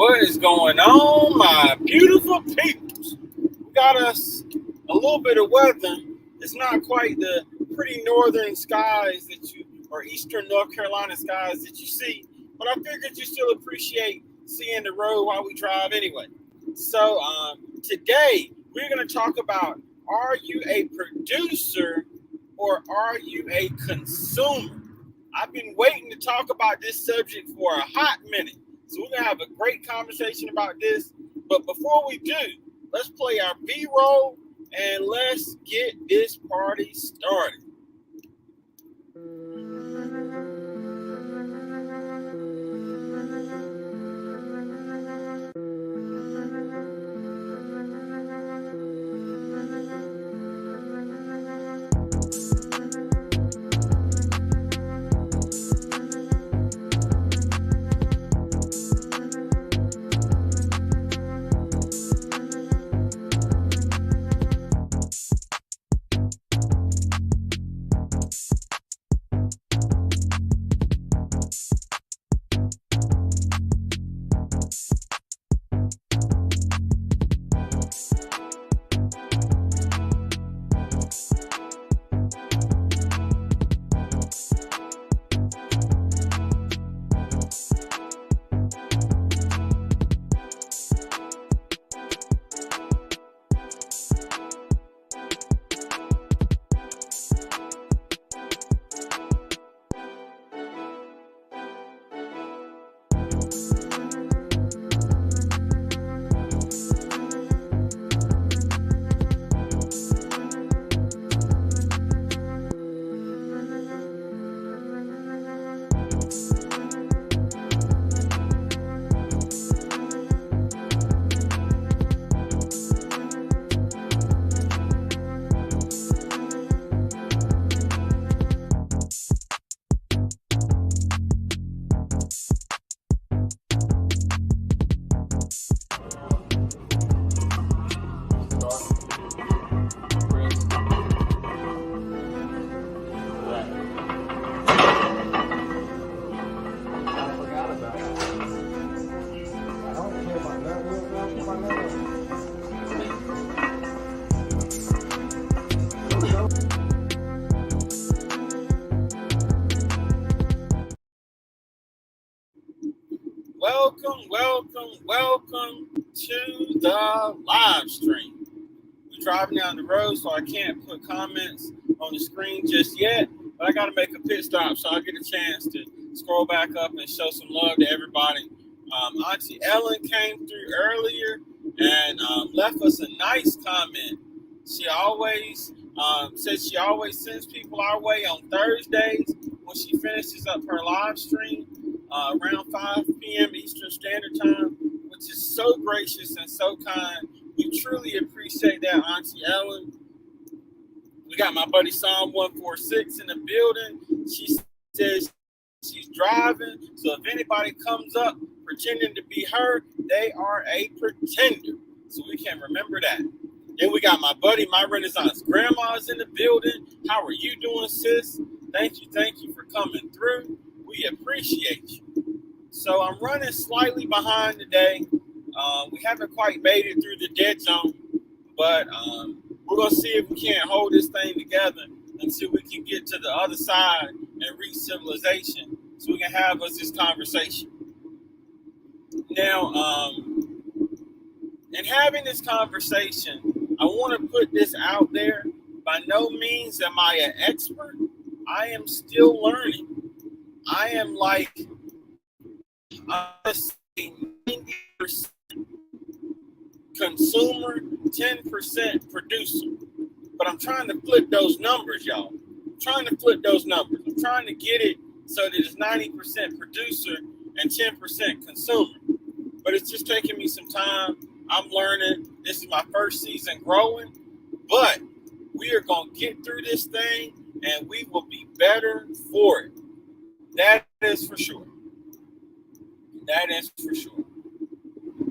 What is going on, my beautiful peoples? We got us a little bit of weather. It's not quite the pretty northern skies that you, or eastern North Carolina skies that you see, but I figured you still appreciate seeing the road while we drive anyway. So today we're going to talk about, are you a producer or are you a consumer? I've been waiting to talk about this subject for a hot minute. So we're going to have a great conversation about this. But before we do, let's play our B-roll and let's get this party started. Welcome to the live stream. We're driving down the road, so I can't put comments on the screen just yet, but I got to make a pit stop, so I'll get a chance to scroll back up and show some love to everybody. Auntie Ellen came through earlier and left us a nice comment. She always says she always sends people our way on Thursdays when she finishes up her live stream around 5 p.m. Eastern Standard Time, which is so gracious and so kind. We truly appreciate that, Auntie Ellen. We got my buddy Psalm 146 in the building. She says she's driving, so if anybody comes up pretending to be her, they are a pretender. So we can remember that. Then we got my buddy, my Renaissance Grandma's in the building. How are you doing, sis? Thank you for coming through. We appreciate you. So I'm running slightly behind today. We haven't quite made it through the dead zone, but we're going to see if we can't hold this thing together until we can get to the other side and reach civilization so we can have us this conversation. Now, in having this conversation, I want to put this out there. By no means am I an expert. I am still learning. I am like, honestly, 90% consumer, 10% producer. But I'm trying to flip those numbers, y'all. I'm trying to flip those numbers. I'm trying to get it so that it's 90% producer and 10% consumer. But it's just taking me some time. I'm learning. This is my first season growing. But we are going to get through this thing and we will be better for it. That is for sure. That is for sure.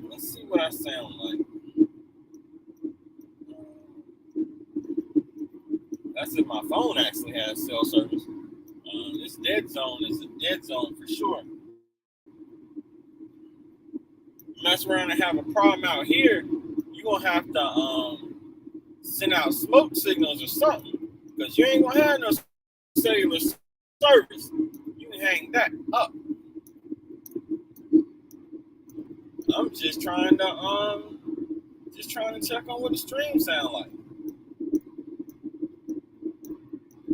Let's see what I sound like. That's if my phone actually has cell service. This dead zone is a dead zone for sure. mess around and have a problem out here, you're going to have to send out smoke signals or something, because you ain't going to have no cellular service. You can hang that up. I'm just trying to check on what the stream sound like.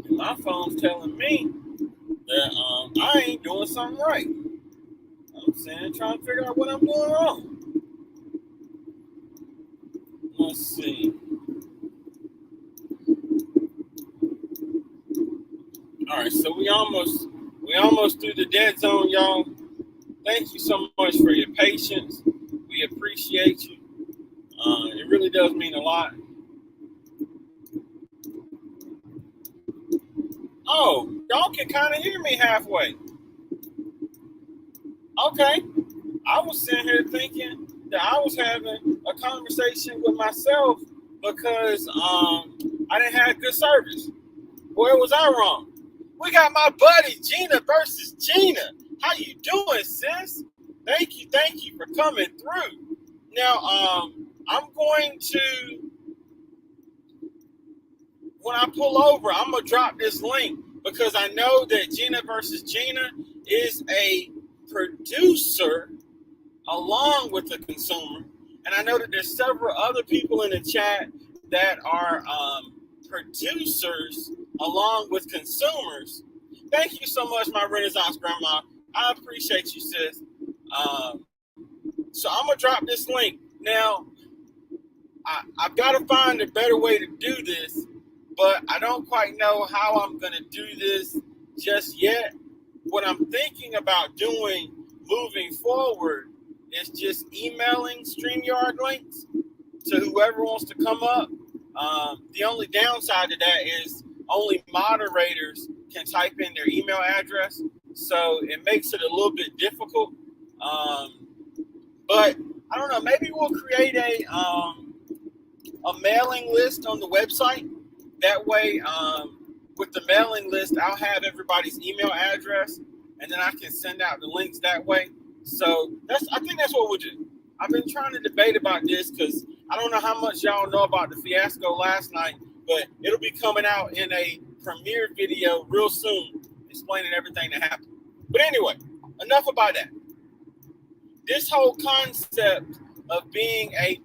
And my phone's telling me that I ain't doing something right. I'm saying, trying to figure out what I'm doing wrong. Let's see. All right, so we almost through the dead zone, y'all. Thank you so much for your patience. We appreciate you. It really does mean a lot. Oh, y'all can kind of hear me halfway. Okay. I was sitting here thinking that I was having a conversation with myself because I didn't have good service. Where was I wrong? We got my buddy Gina versus Gina. How you doing, sis? Thank you for coming through. Now, I'm going to, when I pull over, I'm going to drop this link because I know that Gina versus Gina is a producer along with the consumer. And I know that there's several other people in the chat that are producers along with consumers. Thank you so much, my Renaissance grandma. I appreciate you, sis. So I'm going to drop this link. Now, I've got to find a better way to do this, but I don't quite know how I'm going to do this just yet. What I'm thinking about doing moving forward is just emailing StreamYard links to whoever wants to come up. The only downside to that is only moderators can type in their email address, so it makes it a little bit difficult. But I don't know, maybe we'll create a mailing list on the website. That way, with the mailing list, I'll have everybody's email address, and then I can send out the links that way. So I think that's what we'll do. I've been trying to debate about this because I don't know how much y'all know about the fiasco last night, but it'll be coming out in a premiere video real soon, explaining everything that happened. But anyway, enough about that. This whole concept of being a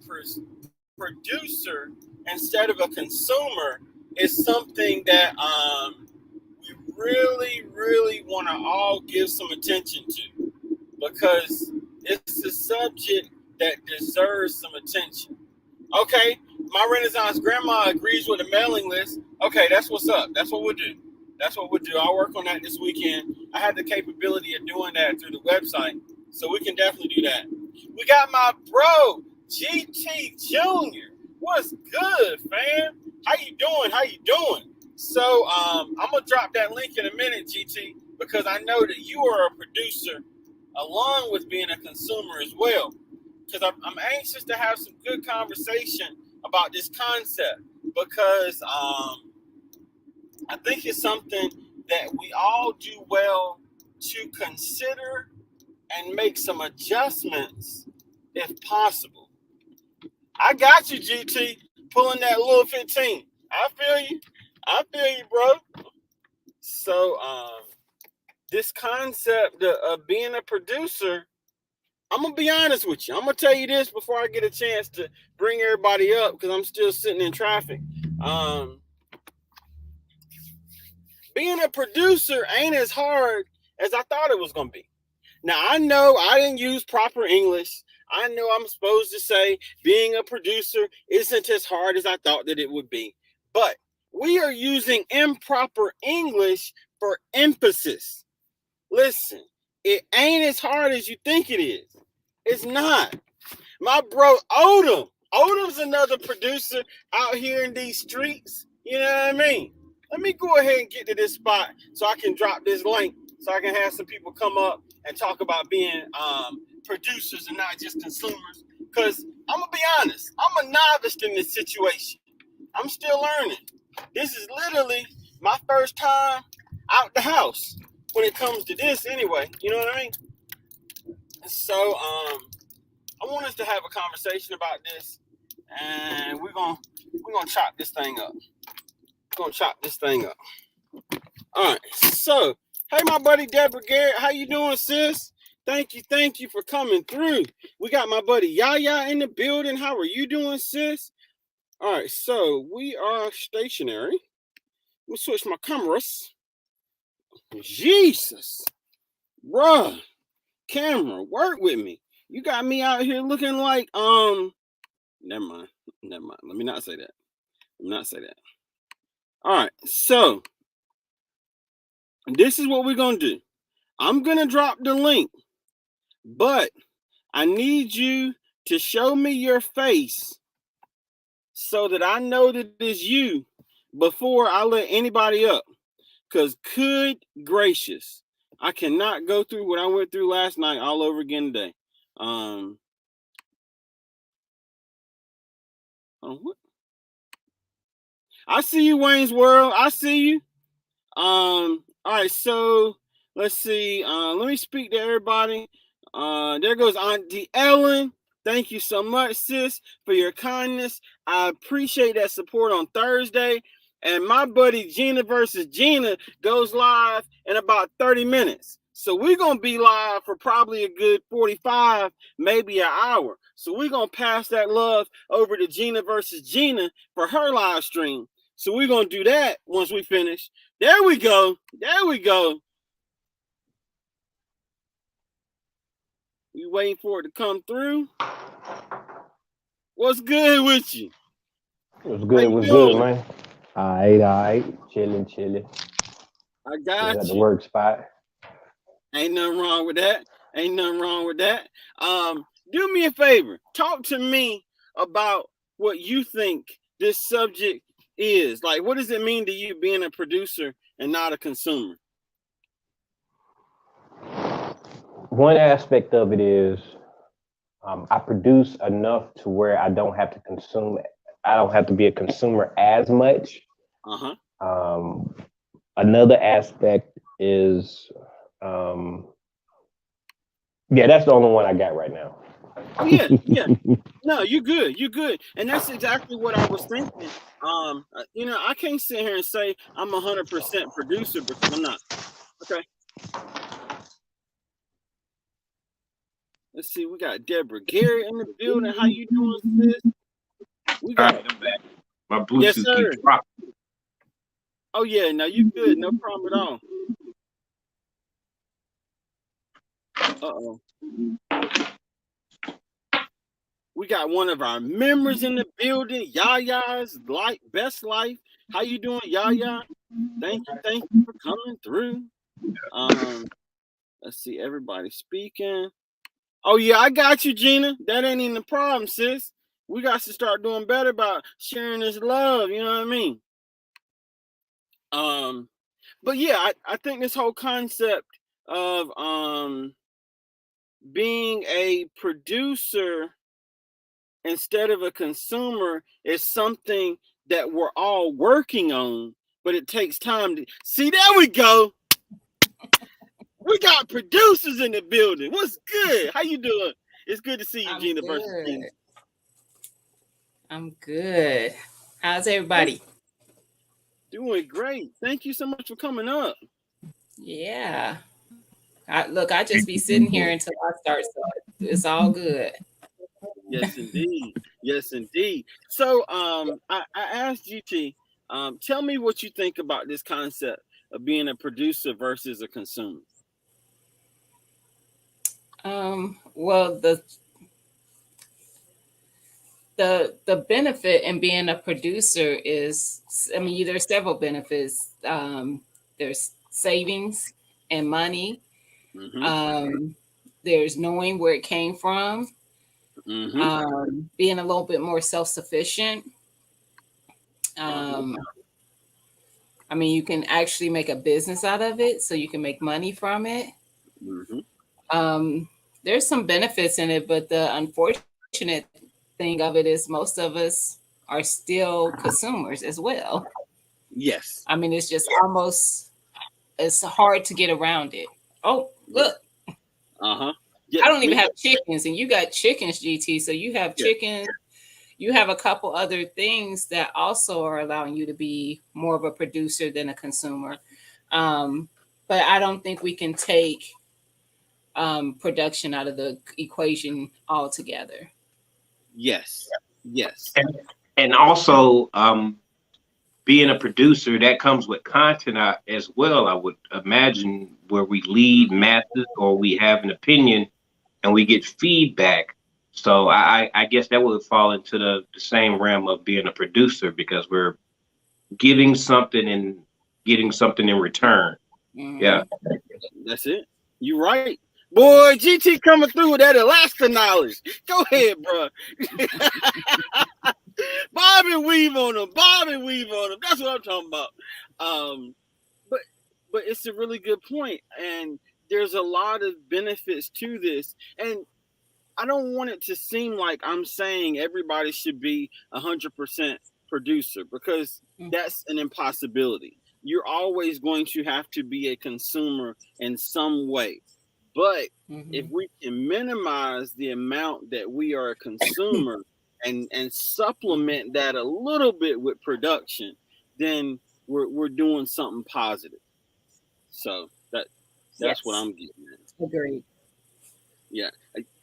producer instead of a consumer is something that we really, really want to all give some attention to, because it's a subject that deserves some attention. Okay, my Renaissance grandma agrees with the mailing list. Okay, that's what's up. That's what we'll do. I'll work on that this weekend. I have the capability of doing that through the website, so we can definitely do that. We got my bro, GT Jr. What's good, fam? How you doing? So I'm going to drop that link in a minute, GT, because I know that you are a producer along with being a consumer as well. Because I'm anxious to have some good conversation about this concept, because I think it's something that we all do well to consider and make some adjustments if possible. I got you, GT, pulling that little 15. I feel you, bro. So this concept of being a producer, I'm going to be honest with you. I'm going to tell you this before I get a chance to bring everybody up, because I'm still sitting in traffic. Being a producer ain't as hard as I thought it was going to be. Now, I know I didn't use proper English. I know I'm supposed to say being a producer isn't as hard as I thought that it would be. But we are using improper English for emphasis. Listen, it ain't as hard as you think it is. It's not. My bro, Odom's another producer out here in these streets. You know what I mean? Let me go ahead and get to this spot so I can drop this link so I can have some people come up and talk about being producers and not just consumers. Because I'm going to be honest, I'm a novice in this situation. I'm still learning. This is literally my first time out the house when it comes to this anyway. You know what I mean? So I want us to have a conversation about this, and we're gonna chop this thing up. We're gonna chop this thing up. All right. So, hey, my buddy Deborah Garrett, how you doing, sis? Thank you for coming through. We got my buddy Yaya in the building. How are you doing, sis? All right. So we are stationary. Let me switch my cameras. Jesus, bruh, camera, work with me. You got me out here looking like Never mind. Let me not say that. All right. So this is what we're gonna do. I'm gonna drop the link, but I need you to show me your face so that I know that it's you before I let anybody up. Because good gracious, I cannot go through what I went through last night all over again today. What? I see you, Wayne's World. I see you. All right, so let's see. Let me speak to everybody. There goes Auntie Ellen. Thank you so much, sis, for your kindness. I appreciate that support on Thursday. And my buddy Gina versus Gina goes live in about 30 minutes. So we're going to be live for probably a good 45, maybe an hour. So we're going to pass that love over to Gina versus Gina for her live stream. So we're going to do that once we finish. There we go. You waiting for it to come through? What's good with you? What's good, man? All right. Chilling. I got at you. The work spot. Ain't nothing wrong with that. Do me a favor. Talk to me about what you think this subject is. Like, what does it mean to you being a producer and not a consumer? One aspect of it is I produce enough to where I don't have to consume it. I don't have to be a consumer as much. Another aspect is, that's the only one I got right now. Oh yeah. No, you're good. And that's exactly what I was thinking. I can't sit here and say I'm 100% producer because I'm not. Okay. Let's see. We got Deborah Garrett in the building. How you doing, sis? We got. I'm back. My Bluetooth keeps dropping. Oh yeah, no, you good. No problem at all. We got one of our members in the building, Yaya's best life. How you doing, Yaya? Thank you for coming through. Let's see, everybody speaking. Oh yeah, I got you, Gina. That ain't even the problem, sis. We got to start doing better about sharing this love. You know what I mean? But yeah, I think this whole concept of being a producer instead of a consumer is something that we're all working on, but it takes time to see. There we go. We got producers in the building. What's good? How you doing? It's good to see you, Gina versus Gina. I'm good. How's everybody? Doing great. Thank you so much for coming up. Yeah. I just be sitting here until I start, so it's all good. Yes, indeed. So, I asked GT, tell me what you think about this concept of being a producer versus a consumer. Well, the benefit in being a producer is, there's several benefits. There's savings and money. Mm-hmm. There's knowing where it came from. Mm-hmm. Being a little bit more self-sufficient. You can actually make a business out of it, so you can make money from it. Mm-hmm. There's some benefits in it, but the unfortunate thing of it is most of us are still consumers as well. Yes. It's just almost, it's hard to get around it. Oh, look. Yeah, I don't even have chickens, and you got chickens, GT. So you have chickens. You have a couple other things that also are allowing you to be more of a producer than a consumer. But I don't think we can take production out of the equation altogether. Yes. And also, being a producer, that comes with content as well. I would imagine where we lead masses or we have an opinion and we get feedback. So I guess that would fall into the same realm of being a producer because we're giving something and getting something in return. Mm-hmm. Yeah. That's it. You right. Boy, GT coming through with that Alaska knowledge. Go ahead, bro. Bob and weave on them. That's what I'm talking about. But it's a really good point, and there's a lot of benefits to this. And I don't want it to seem like I'm saying everybody should be 100% producer because that's an impossibility. You're always going to have to be a consumer in some way. But if we can minimize the amount that we are a consumer and supplement that a little bit with production, then we're doing something positive. So that's what I'm getting at. Agreed. Yeah,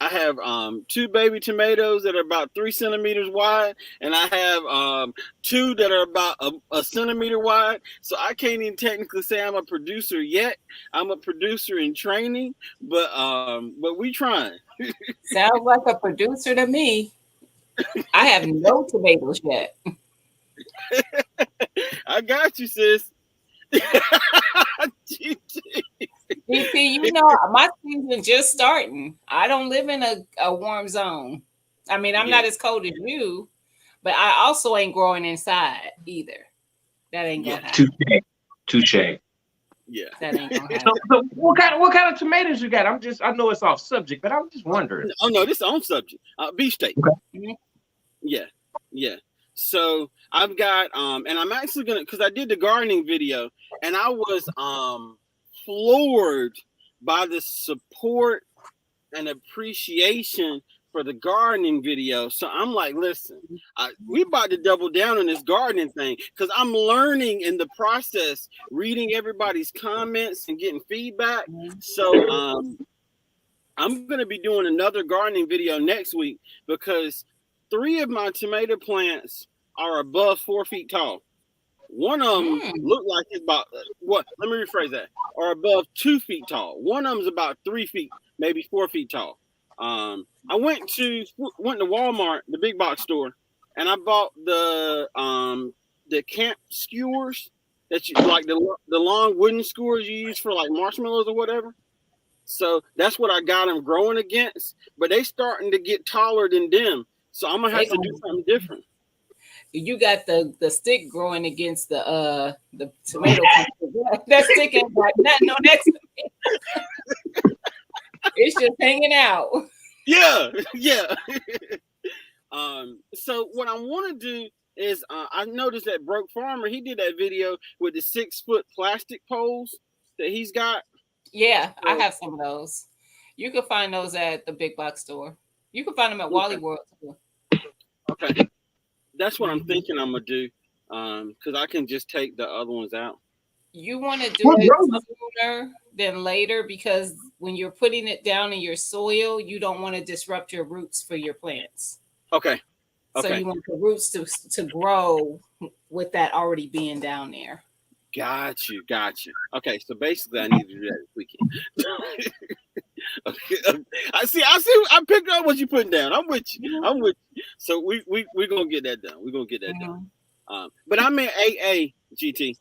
I have 2 baby tomatoes that are about 3 centimeters wide, and I have 2 that are about a centimeter wide. So I can't even technically say I'm a producer yet. I'm a producer in training, but we trying. Sounds like a producer to me. I have no tomatoes yet. I got you, sis. DP, you know, my season just starting. I don't live in a warm zone. I mean, I'm not as cold as you, but I also ain't growing inside either. That ain't gonna happen. Touche. Yeah. That ain't gonna happen. So what kind of tomatoes you got? I know it's off subject, but I'm just wondering. Oh no, this is on subject. Beefsteak. Okay. Yeah. So I've got and I'm actually gonna, because I did the gardening video and I was floored by the support and appreciation for the gardening video. So I'm like, listen, we about to double down on this gardening thing because I'm learning in the process, reading everybody's comments and getting feedback. So I'm going to be doing another gardening video next week because 3 of my tomato plants are above 4 feet tall. One of them look like it's about what? Let me rephrase that. Are above 2 feet tall. One of them is about 3 feet, maybe 4 feet tall. I went to Walmart, the big box store, and I bought the camp skewers that you like, the long wooden skewers you use for like marshmallows or whatever. So that's what I got them growing against, but they starting to get taller than them. So I'm gonna have to do something different. You got the stick growing against the tomato plant. That stick ain't got nothing on that tomato. It's just hanging out. Yeah. So what I want to do is I noticed that Broke Farmer, he did that video with the 6-foot plastic poles that he's got. Yeah, I have some of those. You can find those at the big box store. You can find them at Wally World too. Okay. That's what I'm thinking I'm gonna do. Because I can just take the other ones out. You want to do it sooner than later because when you're putting it down in your soil, you don't want to disrupt your roots for your plants. Okay. So you want the roots to grow with that already being down there. Got you. Okay, so basically I need to do that this weekend. Okay. I see. I picked up what you're putting down. I'm with you. So we're gonna get that done. We're gonna get that done. But I'm in AA, GT.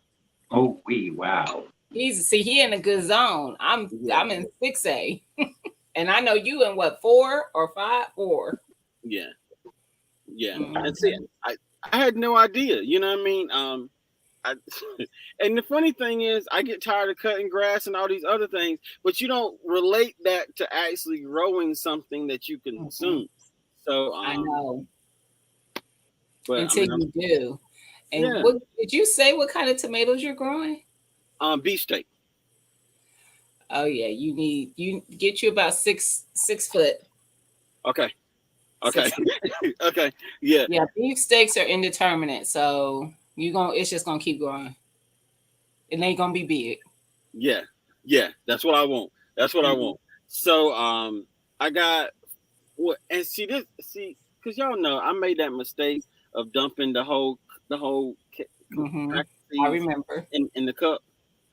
Oh, wow. He in a good zone. I'm in 6A. And I know you in what, 4 or 5? 4. Yeah. That's it. I had no idea. You know what I mean? And the funny thing is, I get tired of cutting grass and all these other things, but you don't relate that to actually growing something that you can consume. So I know. But until you do. And what did you say? What kind of tomatoes you're growing? Beefsteak. Oh yeah, you get you about 6 foot. Okay. Okay. 6 foot. Okay. Yeah. Yeah, beef steaks are indeterminate, so it's just gonna keep growing. It ain't gonna be big. Yeah. Yeah. That's what I want. That's what I Mhm. want. So I got what and see because y'all know I made that mistake of dumping the whole Mhm. pack of I seeds remember. in the cup.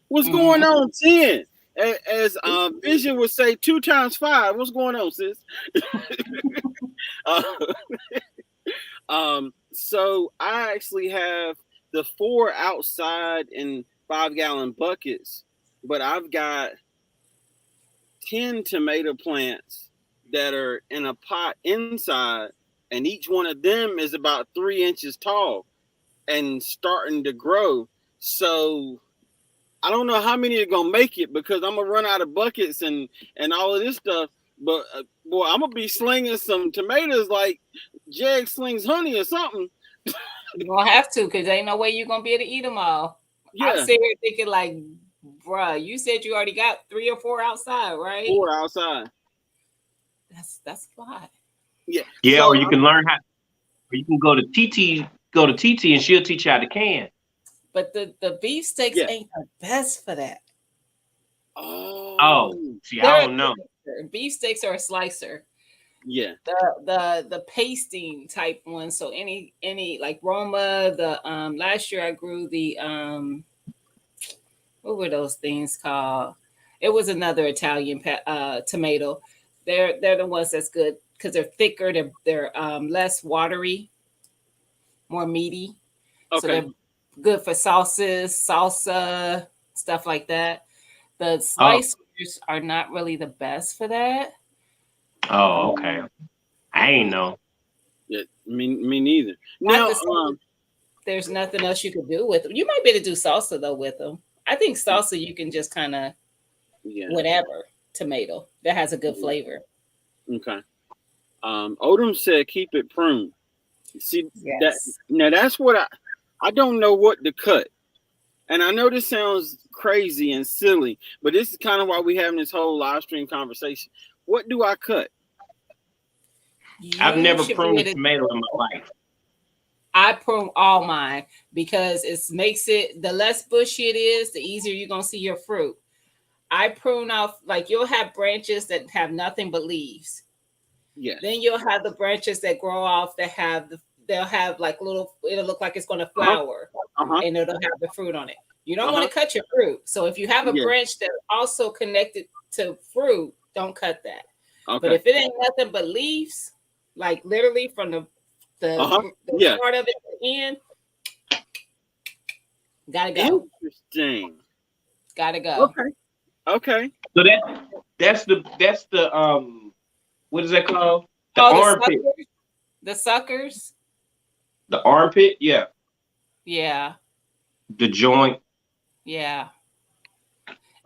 What's going Mhm. on, 10? As Vision would say, 2 times 5. What's going on, sis? Uh, so I actually have the 4 outside in 5-gallon buckets, but I've got 10 tomato plants that are in a pot inside, and each one of them is about 3 inches tall and starting to grow. So I don't know how many are gonna make it because I'm gonna run out of buckets and all of this stuff. But boy, I'm gonna be slinging some tomatoes like Jag slings honey or something. You're gonna have to, because ain't no way you're gonna be able to eat them all. I'm Yeah, sitting here thinking like, bruh, you said you already got 3 or 4 outside, right? 4 outside. That's a lot. Yeah. Yeah, So or you can learn how. Or you can go to TT, and she'll teach you how to can. But the beef steaks yeah. ain't the best for that. Oh, Oh see, I They're a don't know. slicer. Beef steaks are a slicer. yeah. The pasting type one. So any like Roma, the last year I grew the what were those things called? It was another Italian tomato. They're the ones that's good because they're thicker, they're less watery, more meaty. So Okay. they're good for salsa, stuff like that. The Oh, slicers are not really the best for that. oh, okay. I ain't know. Yeah. Me neither. Not Now the same. There's nothing else you could do with them. You might be able to do salsa though with them. I think salsa you can just kind of yeah. whatever tomato that has a good flavor. Okay. Odom said keep it pruned. See that Yes. now that's what I don't know what to cut. And I know this sounds crazy and silly, but this is kind of why we're having this whole live stream conversation. What do I cut? I've You never should be pruned a able to. tomato in my life. I prune all mine because it makes it the less bushy it is, the easier you're gonna see your fruit. I prune off like you'll have branches that have nothing but leaves. Yes. Then you'll have the branches that grow off that they'll have like it'll look like it's gonna Uh-huh. flower Uh-huh. and it'll have the fruit on it. You don't want Uh-huh. to cut your fruit. So if you have a Yeah. branch that's also connected to fruit, don't cut that. But Okay. if it ain't nothing but leaves, like literally from Uh-huh. the Yeah. start of it to the end, gotta go. Interesting. Gotta go. Okay. Okay. So that's the what is that called? The Oh, armpit. the suckers. The armpit, yeah. Yeah, The joint. yeah.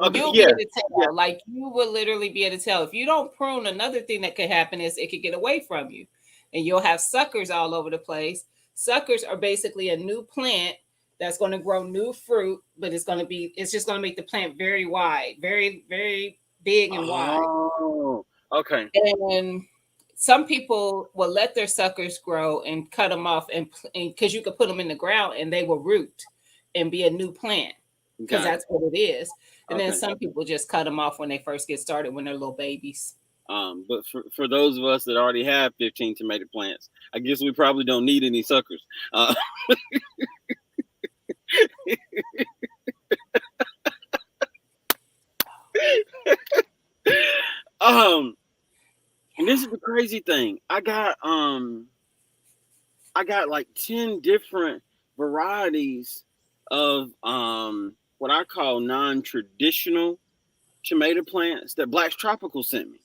Okay. You'll be Yeah. able to tell. Yeah. Like you will literally be able to tell. If you don't prune, another thing that could happen is it could get away from you, and you'll have suckers all over the place. Suckers are basically a new plant that's going to grow new fruit, but it's just going to make the plant very wide, very very big and wide. Oh. Okay. And some people will let their suckers grow and cut them off, and because you could put them in the ground and they will root and be a new plant because Got it. that's what it is. And then Okay. some people just cut them off when they first get started when they're little babies. But for those of us that already have 15 tomato plants, I guess we probably don't need any suckers. And this is the crazy thing. I got like 10 different varieties of what I call non-traditional tomato plants that Black's Tropical sent me.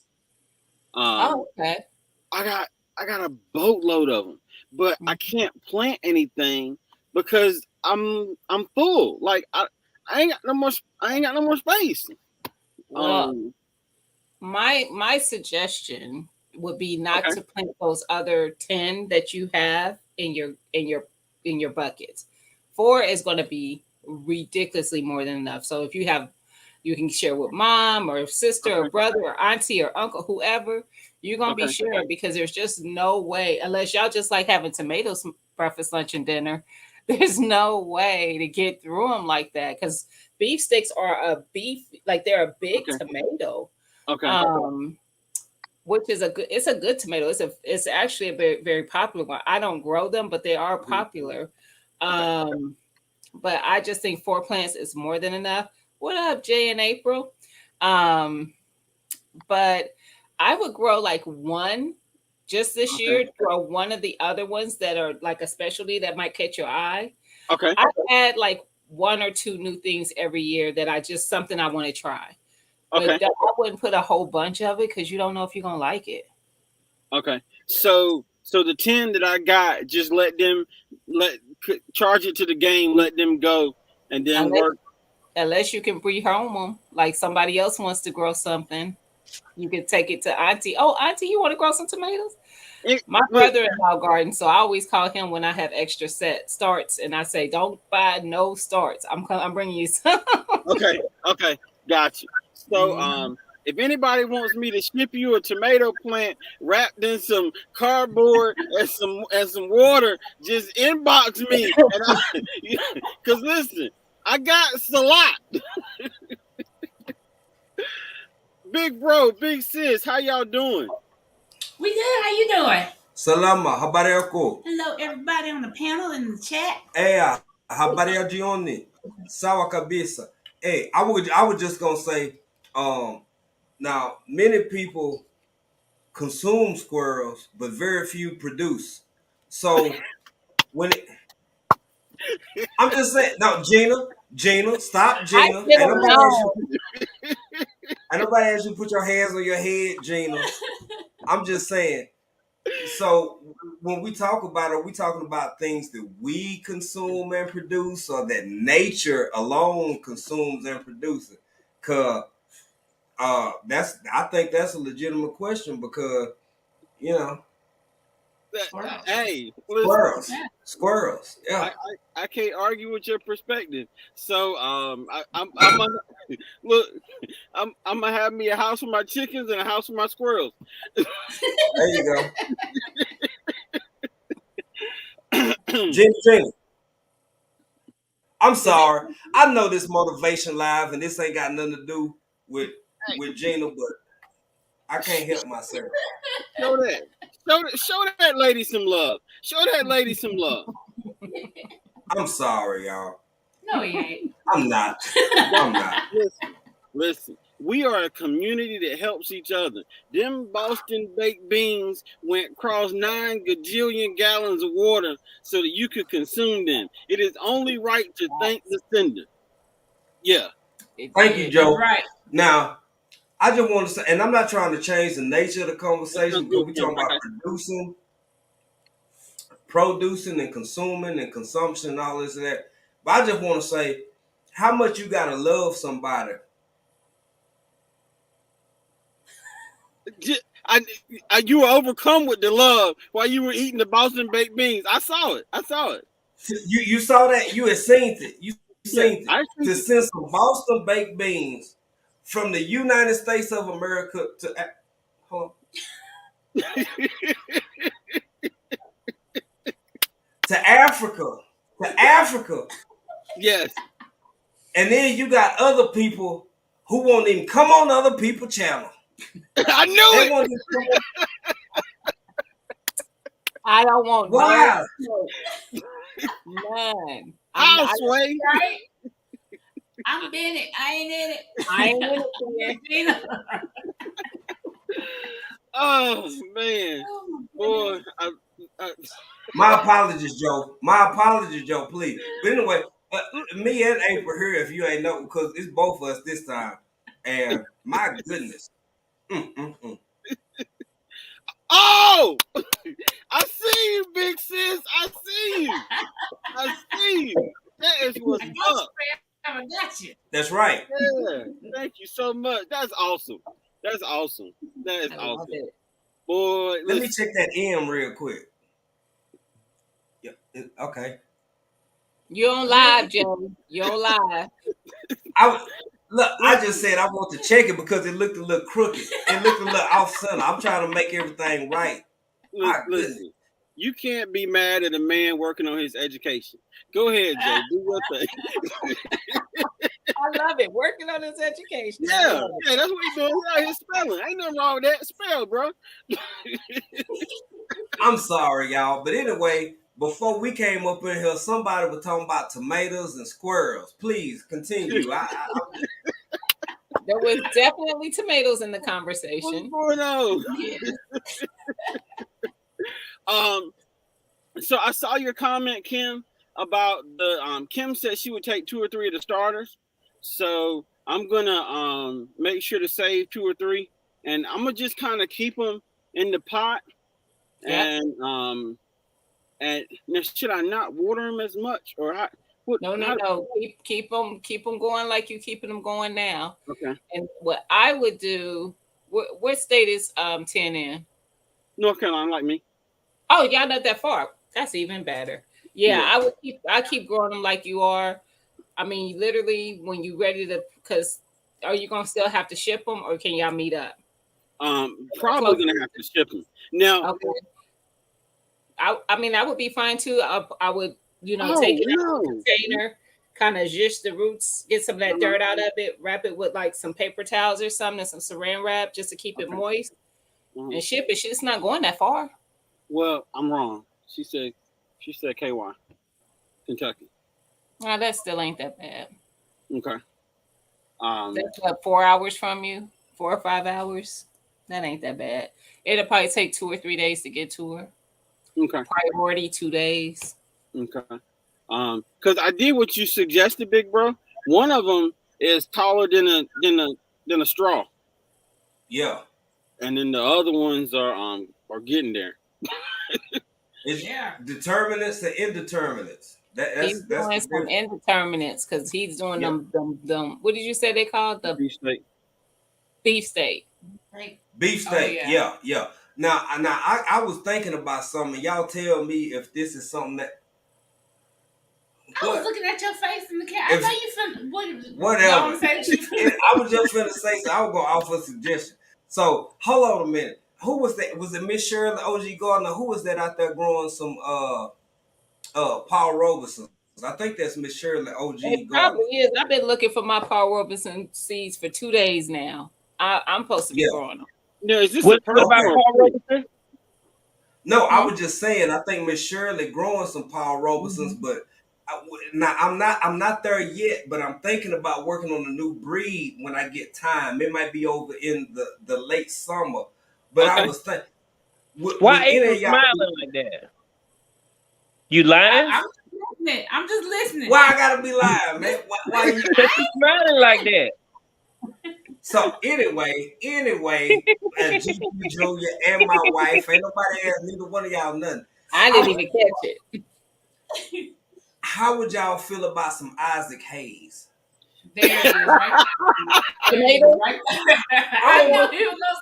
Okay. I got a boatload of them, but I can't plant anything because I'm full. Like I ain't got no more space. Well, my suggestion would be not Okay. to plant those other 10 that you have in your buckets. 4 is going to be ridiculously more than enough. So if you have You can share with mom or sister or brother or auntie or uncle, whoever. You're gonna be sharing because there's just no way, unless y'all just like having tomatoes breakfast, lunch, and dinner. There's no way to get through them like that because beef sticks are they're a big tomato. Which is it's a good tomato. It's actually a very, very popular one. I don't grow them, but they are popular. But I just think 4 plants is more than enough. What up, Jay and April? But I would grow like one just this year, grow one of the other ones that are like a specialty that might catch your eye. I add like 1 or 2 new things every year that something I want to try. But I wouldn't put a whole bunch of it because you don't know if you're gonna like it. So the 10 that I got, just charge it to the game, let them go, and then work. Unless you can rehome them, like somebody else wants to grow something, you can take it to auntie. Oh, auntie, you want to grow some tomatoes? My brother-in-law garden, so I always call him when I have extra starts, and I say, "Don't buy no starts. I'm bringing you some." Okay, got you. So, if anybody wants me to ship you a tomato plant wrapped in some cardboard and some water, just inbox me. Because listen, I got Salat. Big bro, big sis, how y'all doing? We good. How you doing? Salama, habari yako? Hello, everybody on the panel in the chat. Habari ya jioni. Sawa kabisa. Hey, I was just gonna say, now many people consume squirrels, but very few produce. So I'm just saying, now Gina, stop, Gina. Ain't nobody asked you to put your hands on your head, Gina. I'm just saying. So when we talk about it, are we talking about things that we consume and produce, or that nature alone consumes and produces? Cause I think that's a legitimate question because hey, squirrels. Yeah, I can't argue with your perspective. So I'm gonna have me a house for my chickens and a house for my squirrels. There you go. Jenny. I'm sorry. I know this motivation live, and this ain't got nothing to do with Gina, but I can't help myself. Show that lady some love. Show that lady some love. I'm sorry, y'all. No, he ain't. I'm not. Listen. We are a community that helps each other. Them Boston baked beans went across 9 gajillion gallons of water so that you could consume them. It is only right to thank the sender. Yeah. Thank you, Joe. Right. Now, I just want to say, and I'm not trying to change the nature of the conversation because we're talking about producing and consuming and consumption and all this and that. But I just want to say, how much you got to love somebody. You were overcome with the love while you were eating the Boston baked beans. I saw it. You saw that? You had seen it. You seen it. To send some Boston baked beans from the United States of America to Africa. Yes. And then you got other people who won't even come on other people's channel. I knew it. I don't want none. I'll sway. Right? I'm in it. I ain't in it. Oh man, boy. My apologies, Joe. Please. But anyway, me and April here, if you ain't know, because it's both of us this time. And my goodness. Oh, I see you, big sis. I see you. That is what's up. I got you. That's right. Yeah. Thank you so much. That's awesome. That is awesome. Boy, let me check that M real quick. Yeah. Okay. You on live, Joe. You on live. Look, I just said I want to check it because it looked a little crooked. It looked a little off center. I'm trying to make everything right. Listen, you can't be mad at a man working on his education. Go ahead, Jay. Do your thing. I love it. Working on his education. Yeah, that's what he's doing. He's out here spelling. Ain't nothing wrong with that. Spell, bro. I'm sorry, y'all. But anyway, before we came up in here, somebody was talking about tomatoes and squirrels. Please continue. There was definitely tomatoes in the conversation. What's going on? Yeah. So I saw your comment, Kim, about the Kim said she would take 2 or 3 of the starters. So I'm gonna make sure to save 2 or 3, and I'm gonna just kind of keep them in the pot. Yeah. And now, should I not water them as much, or how? No. Keep them going like you keeping them going now. Okay. And what I would do, what state is 10 in? North Carolina, like me. Oh, y'all not that far. That's even better. Yeah. I keep growing them like you are. I mean, literally, when you ready to, because are you gonna still have to ship them, or can y'all meet up? Probably gonna have to ship them now. Okay. I mean, that would be fine too. I would, take it out of the container, kind of zhuzh the roots, get some of that dirt out of it, wrap it with like some paper towels or something, and some saran wrap just to keep it moist, and ship it. It's not going that far. Well, I'm wrong. She said KY, Kentucky. Oh, that still ain't that bad. Okay. That's what, 4 hours from you, 4 or 5 hours. That ain't that bad. It'll probably take 2 or 3 days to get to her. Okay. Priority 2 days. Okay. Because I did what you suggested, big bro. One of them is taller than a straw. Yeah. And then the other ones are getting there. It's determinants and indeterminates. He's doing some indeterminates because he's doing them. What did you say they called the beef steak? Beef steak. Right. Beef steak. Oh, yeah. Now, I was thinking about something. Y'all tell me if this is something that. I was looking at your face in the camera. I thought you finna whatever. I was just finna say so. I was gonna offer a suggestion. So hold on a minute. Who was that? Was it Miss Shirley OG Gardner? Who was that out there growing some Paul Robeson? I think that's Miss Shirley OG It Gardner. probably is. I've been looking for my Paul Robeson seeds for 2 days now. I'm supposed to be growing them. No, is this what about Paul Robeson? No, I was just saying. I think Miss Shirley growing some Paul Robesons, but I'm not there yet. But I'm thinking about working on a new breed when I get time. It might be over in the late summer. But I was thinking, why ain't you smiling like that? You lying? I'm just listening. Why I gotta be lying, man? Why you smiling like that? So anyway, GP Junior and my wife, ain't nobody asked neither one of y'all nothing. I didn't even catch it. How would y'all feel about some Isaac Hayes? There it is, right? Tomato? Right? I know he was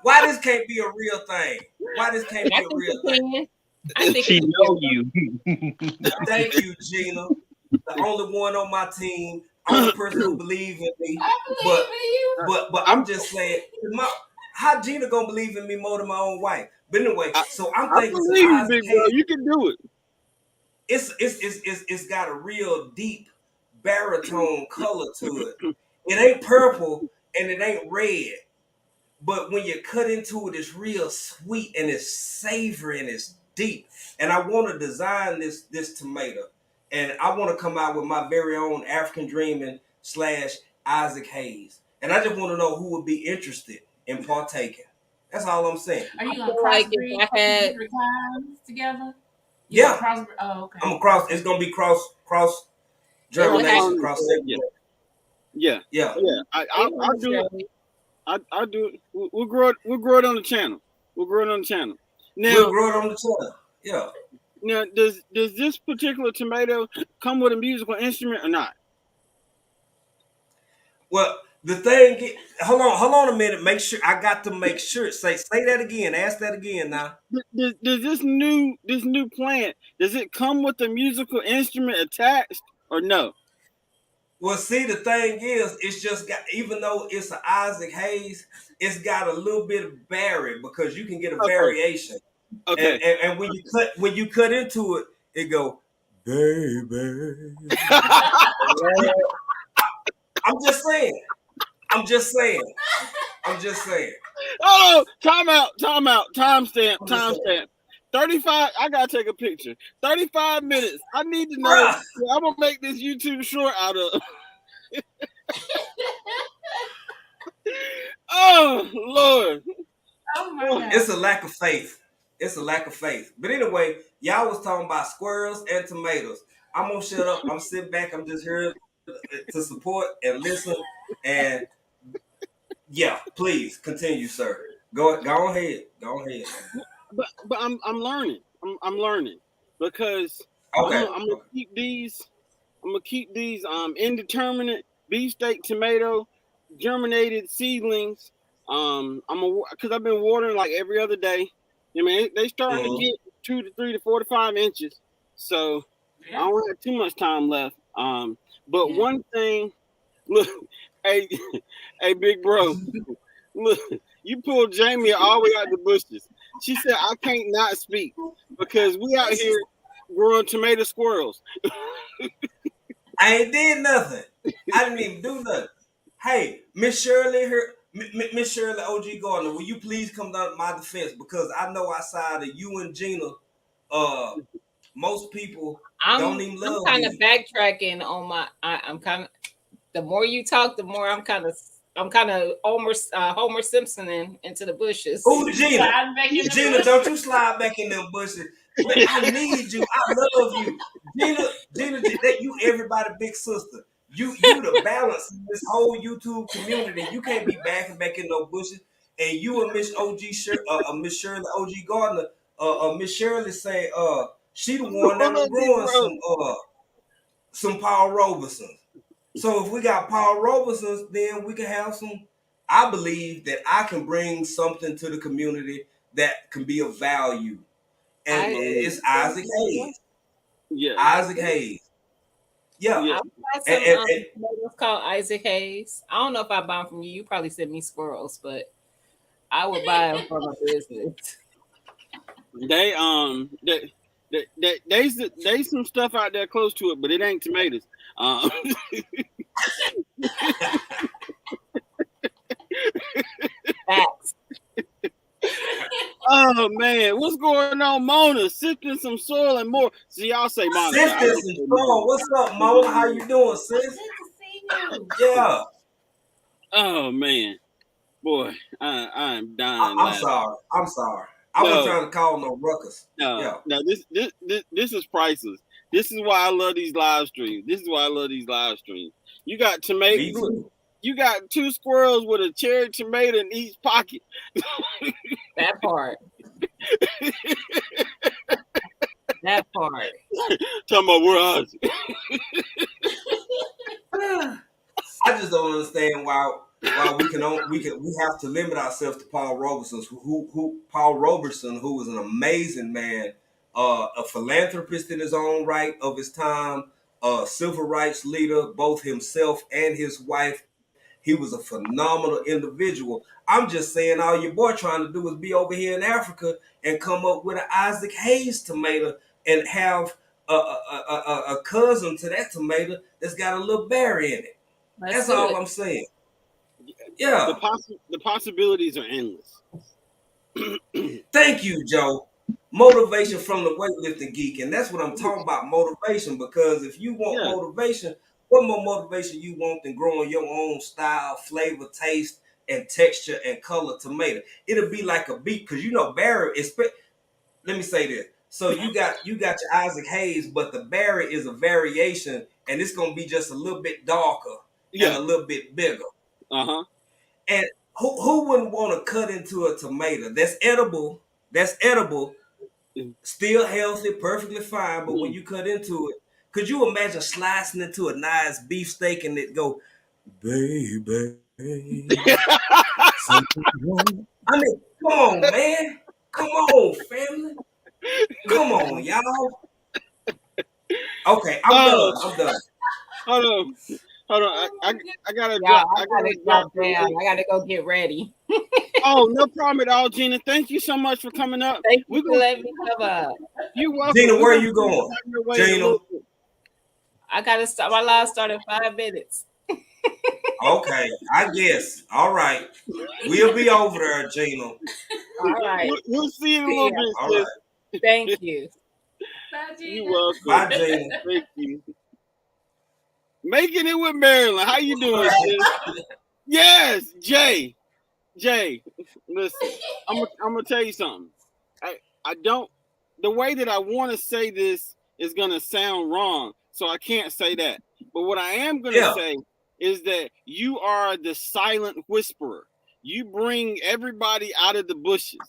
why this can't be a real thing? Why this can't be a real thing? I think she know you. Thank you, Gina. The only one on my team, only person who believes in me. I believe in you. But I'm just saying, how Gina gonna believe in me more than my own wife? But anyway, so I'm thinking, I believe you, big bro. You can do it. It's got a real deep baritone color to it. It ain't purple and it ain't red. But when you cut into it, it's real sweet and it's savory and it's deep. And I want to design this tomato. And I want to come out with my very own African Dreaming / Isaac Hayes. And I just want to know who would be interested in partaking. That's all I'm saying. Are you going to crossbreed different times together? Yeah. Oh, okay. I'm a cross. It's going to be cross germination, cross segment. Yeah. I'll do it. I'll do it. We'll grow it on the channel. Now, we'll grow it on the channel. Yeah. Now, does this particular tomato come with a musical instrument or not? Well, the thing, hold on a minute. Make sure I got to make sure. Say that again. Ask that again now. Does this new plant, does it come with a musical instrument attached or no? Well, see, the thing is, it's just got, even though it's an Isaac Hayes, it's got a little bit of Barry because you can get a Okay. variation. Okay. And when you cut into it, it go, baby. I'm just saying. I'm just saying. I'm just saying. Oh, time out, timestamp, I'm just saying. 35. I gotta take a picture. 35 minutes. I need to know. Bruh. I'm gonna make this YouTube short out of. Oh Lord. Oh my God. It's a lack of faith. It's a lack of faith. But anyway, y'all was talking about squirrels and tomatoes. I'm gonna shut up. I'm sitting back. I'm just here to support and listen. And yeah, please continue, sir. Go ahead. Go ahead. But I'm learning. I'm learning because Okay. I'm gonna keep these. I'm gonna keep these indeterminate beefsteak tomato germinated seedlings. Because I've been watering like every other day. I mean, they starting to get 2 to 3 to 4 to 5 inches. So I don't have too much time left. But one thing, look, hey, hey, big bro, look, you pulled Jamie all the way out the bushes. She said, I can't not speak because we out here growing tomato squirrels. I ain't did nothing. I didn't even do nothing. Hey, Miss Shirley, Miss Shirley OG Gardner, will you please come down to my defense? Because I know outside of you and Gina, most people don't even love I'm kind you. of backtracking on my. I'm kind of. The more you talk, the more I'm kind of Homer Simpson into the bushes. Who, Gina? Slide back in the Gina, bush. don't you slide back in them bushes. Man, I need you. I love you. Gina, that you everybody big sister. You the balance in this whole YouTube community. You can't be backing back in no bushes. And you and Miss Miss Shirley OG Gardner, Miss Shirley say she the one that was growing some Paul Robesons. So if we got Paul Robesons, then we can have some. I believe that I can bring something to the community that can be of value, and it's Isaac Hayes. Yeah. Isaac Hayes. Yeah. Yeah. I got some tomatoes called Isaac Hayes. I don't know if I buy them from you. You probably sent me squirrels, but I would buy them from a business. There's some stuff out there close to it, but it ain't tomatoes. Facts. Oh man, what's going on, Mona? Sifting some soil and more. See, y'all say Mona. Sifting some soil. What's up, Mona? How you doing, sis? Good to see you. Yeah. Oh man, boy, I'm dying. I'm sorry. I wasn't trying to call no ruckus. No, this is priceless. This is why I love these live streams. You got tomatoes. Look, you got 2 squirrels with a cherry tomato in each pocket. That part. That part. Talking about where Isaac. I just don't understand why we have to limit ourselves to Paul Robeson, who was an amazing man, a philanthropist in his own right of his time, a civil rights leader, both himself and his wife. He was a phenomenal individual. I'm just saying, all your boy trying to do is be over here in Africa and come up with an Isaac Hayes tomato and have a cousin to that tomato that's got a little berry in it. That's all I'm saying. Yeah. The possibilities are endless. Thank you, Joe. Motivation from the weightlifting geek. And that's what I'm talking about, motivation. Because if you want motivation, what more motivation you want than growing your own style, flavor, taste, and texture and color tomato? It'll be like a beet, because you know berry is. Let me say this. So you got your Isaac Hayes, but the berry is a variation, and it's gonna be just a little bit darker and a little bit bigger. And who wouldn't want to cut into a tomato that's edible? Still healthy, perfectly fine. But when you cut into it, could you imagine slicing into a nice beefsteak and it go, baby? I mean, come on, man. Come on, family. Come on, y'all. Okay, I'm done. Hold on. Hold on. Oh I, my I, goodness. I gotta Yeah, drop. I I gotta gotta drop drop the down. link. I gotta go get ready. Oh, no problem at all, Gina. Thank you so much for coming up. Thank you We're for gonna. letting me come up. You're welcome. Gina, We're where are gonna you bring you going? back your way in a Gina. little bit. I gotta start. My live start in 5 minutes. Okay, I guess. All right. We'll be over there, Gina. All right. We'll see you in a See little ya. bit, All sis. right. Thank you. Bye, You're Gina. Bye, welcome. Gina. Thank you. Making it with Maryland. How you doing, sis? Yes, Jay. Jay, listen. I'm gonna tell you something. I don't. The way that I want to say this is gonna sound wrong, so I can't say that. But what I am gonna Yeah. say is that you are the silent whisperer. You bring everybody out of the bushes.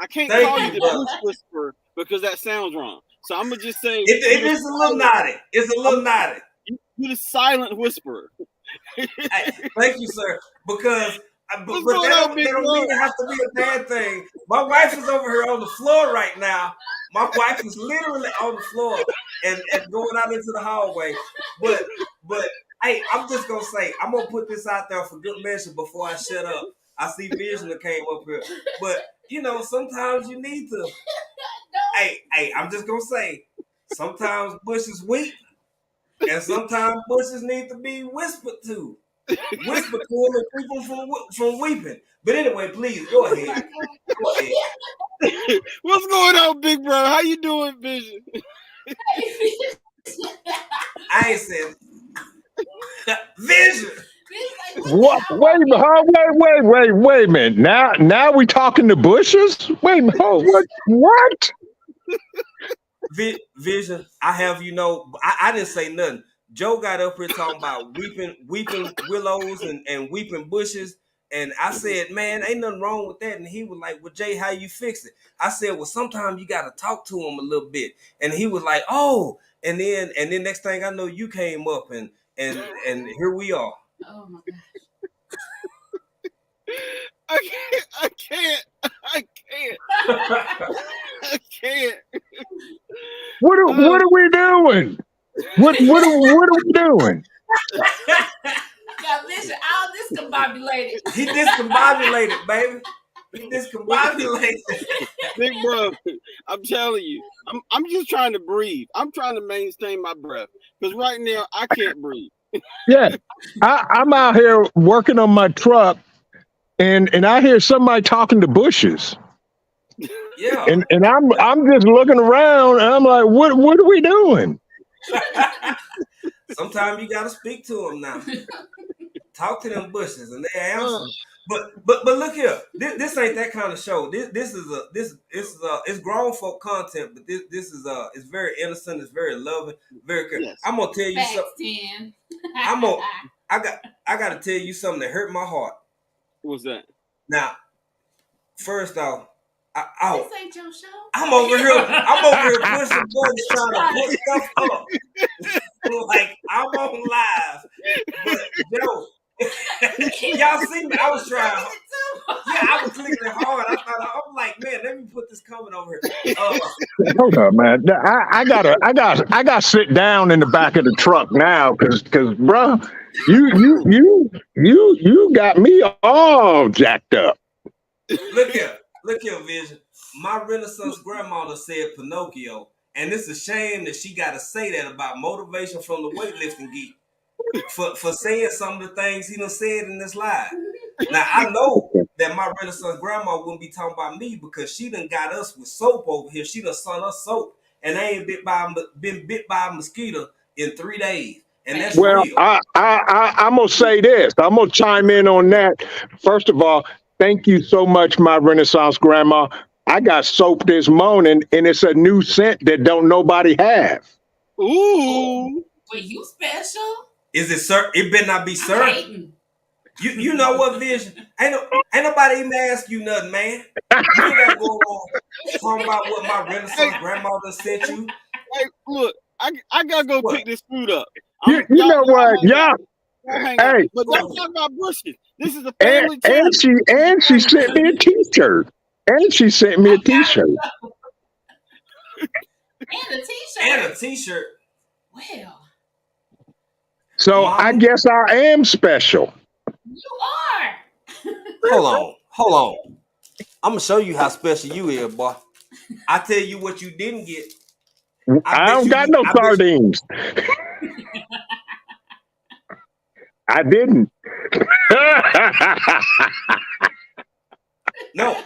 I can't Thank call you you, the brother. bush whisperer because that sounds wrong. So I'm gonna just say It is a little naughty. It's a little naughty. you the silent whisperer. Hey, thank you, sir. Because, but What's that going on, don't, big that don't bro? mean it has to be a bad thing. My wife is over here on the floor right now. My wife is literally on the floor and going out into the hallway. But hey, I'm just gonna say, I'm gonna put this out there for good measure before I shut up. I see Vision that came up here. But sometimes you need to. Hey, I'm just gonna say, sometimes bushes weep, and sometimes bushes need to be whispered to. Whisper to them and keep them from weeping. But anyway, please go ahead. Go ahead. What's going on, big bro? How you doing, Vision? I ain't said Vision. What? Wait, wait a minute. Now we talking to bushes? Wait, a minute, what? What? Vision. I have I didn't say nothing. Joe got up here talking about weeping willows and weeping bushes. And I said, man, ain't nothing wrong with that. And he was like, well, Jay, how you fix it? I said, well, sometimes you got to talk to him a little bit. And he was like, oh. And then next thing I know, you came up and here we are. Oh my gosh. I can't. What are we doing? What are we doing? Got Vision all discombobulated. He discombobulated, baby. He discombobulated. Big bro, I'm telling you, I'm just trying to breathe. I'm trying to maintain my breath because right now I can't breathe. Yeah, I'm out here working on my truck, and I hear somebody talking to bushes. Yeah. And I'm just looking around, and I'm like, what are we doing? Sometimes you gotta speak to them now. Talk to them bushes, and they answer. But look here, this ain't that kind of show. This is it's grown folk content, but this is it's very innocent, it's very loving, very good. Yes. I'm gonna tell you Facts, something. 10. I gotta tell you something that hurt my heart. What's that? Now, first off, This ain't your show. I'm over here pushing buttons trying to put stuff up. Like I'm on live. But Joe, y'all see me? I was trying. Yeah, I was clicking it hard. I'm like, man, let me put this comment over here. Hold up, man. I gotta sit down in the back of the truck now, cause bro, you got me all jacked up. Look here, Vision. My Renaissance grandmother said Pinocchio, and it's a shame that she got to say that about motivation from the weightlifting geek for saying some of the things he done said in this live. Now I know that my Renaissance grandma wouldn't be talking about me because she done got us with soap over here. She done sent us soap, and I ain't been bit by a mosquito in 3 days, and that's Well, real. I'm gonna say this. I'm gonna chime in on that. First of all, thank you so much, my Renaissance grandma. I got soap this morning, and it's a new scent that don't nobody have. Ooh. Well, you special. Is it sir? It better not be sir. I'm hating. You know what, Vision? Ain't nobody even ask you nothing, man. You ain't gotta go on talking about what my Renaissance grandmother sent you. Hey, look, I gotta go pick this food up. You know what? Yeah. Hey, but don't talk about bushes. This is a and family channel. she sent me a T-shirt. And she sent me a T-shirt. And a t-shirt. And a T-shirt. Well. So I Mama, guess I am special. You are. hold on. I'm gonna show you how special you is, boy. I tell you what you didn't get. I I bet don't you. got no I bet you. sardines. I didn't. No.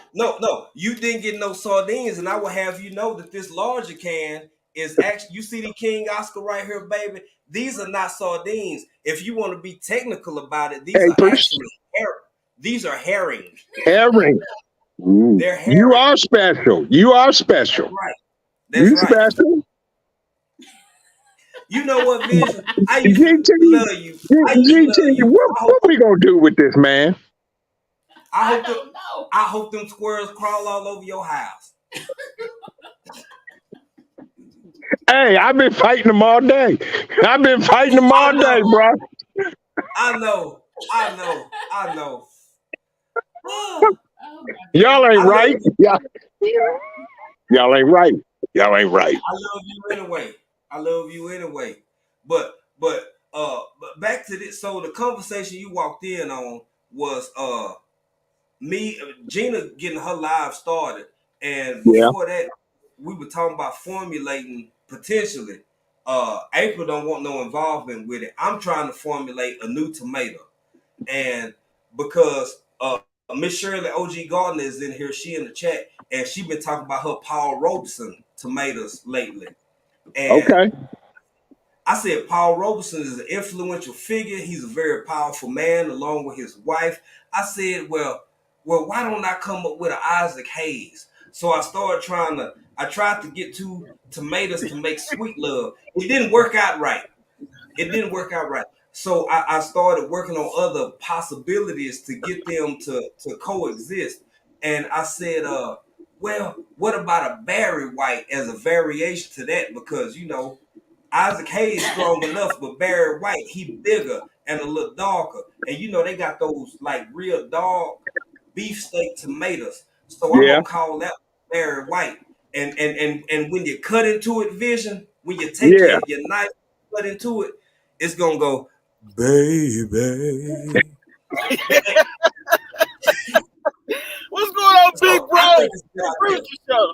You didn't get no sardines, and I will have you know that this larger can is actually. You see the King Oscar right here, baby. These are not sardines. If you want to be technical about it, these are Capers, actually herring. These are herring. herring. Ooh, They're you herring. are special. You are That's special. right. That's You right. special. You know what, Vision? I used to GT, love you. I used to love GT, you. what we gonna do with this, man? I I hope them. don't know. I hope them squirrels crawl all over your house. Hey, I've been fighting them all day. I've been fighting them I all day, know. bro. I know. I know. I know. Oh, Oh my Y'all goodness. ain't I love right. you. Y'all ain't right. Y'all ain't right. I love you anyway. I love you anyway. But back to this. So the conversation you walked in on was me, Gina getting her live started, and Yeah. before that, we were talking about formulating potentially. April don't want no involvement with it. I'm trying to formulate a new tomato, and because Miss Shirley OG Gardner is in here, she in the chat, and she been talking about her Paul Robeson tomatoes lately, and Okay. I said Paul Robeson is an influential figure. He's a very powerful man, along with his wife. I said, why don't I come up with an Isaac Hayes? So I tried to get two tomatoes to make sweet love. It didn't work out right. It didn't work out right. So I started working on other possibilities to get them to coexist. And I said, well, what about a Barry White as a variation to that? Because, Isaac Hayes strong enough, but Barry White, he bigger and a little darker. And they got those like real dark beefsteak tomatoes. So I'm Yeah. gonna call that Barry White. And when you cut into it, Vision, when you take Yeah. your knife, cut into it, it's gonna go, baby. What's going on, big So I bro? think it's a good The idea. Rooster Show.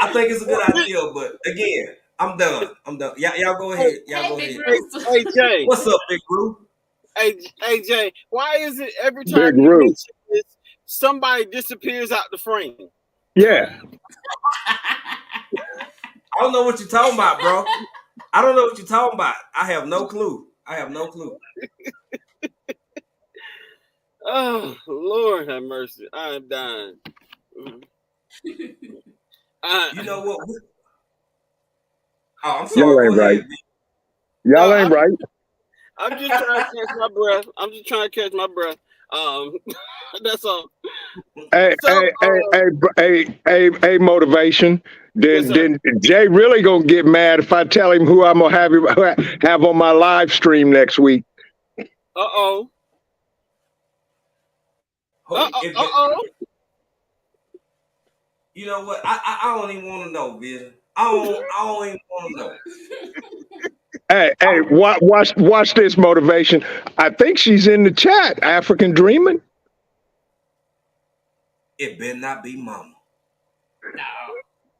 I think it's a good idea, but again, I'm done. Y'all go ahead. Y'all Hey, go Big ahead. Rooster. Hey Jay, What's up, Big Group? hey Jay, why is it every Big time you Roo. mention this, somebody disappears out the frame? Yeah. I don't know what you're talking about, bro. I don't know what you're talking about. I have no clue. Oh Lord have mercy, I'm dying. You know what? Oh, I'm Y'all sorry. Go ain't right. ahead. Y'all No, ain't right. I'm just trying to catch my breath. That's all. Hey, So, hey, motivation. yes, sir. Then Jay really gonna get mad if I tell him who I'm gonna have on my live stream next week. Uh-oh. If you know what? I don't even want to know, Vision. I don't even want to know. Hey, watch this motivation. I think she's in the chat. African Dreaming. It better not be Mama. No.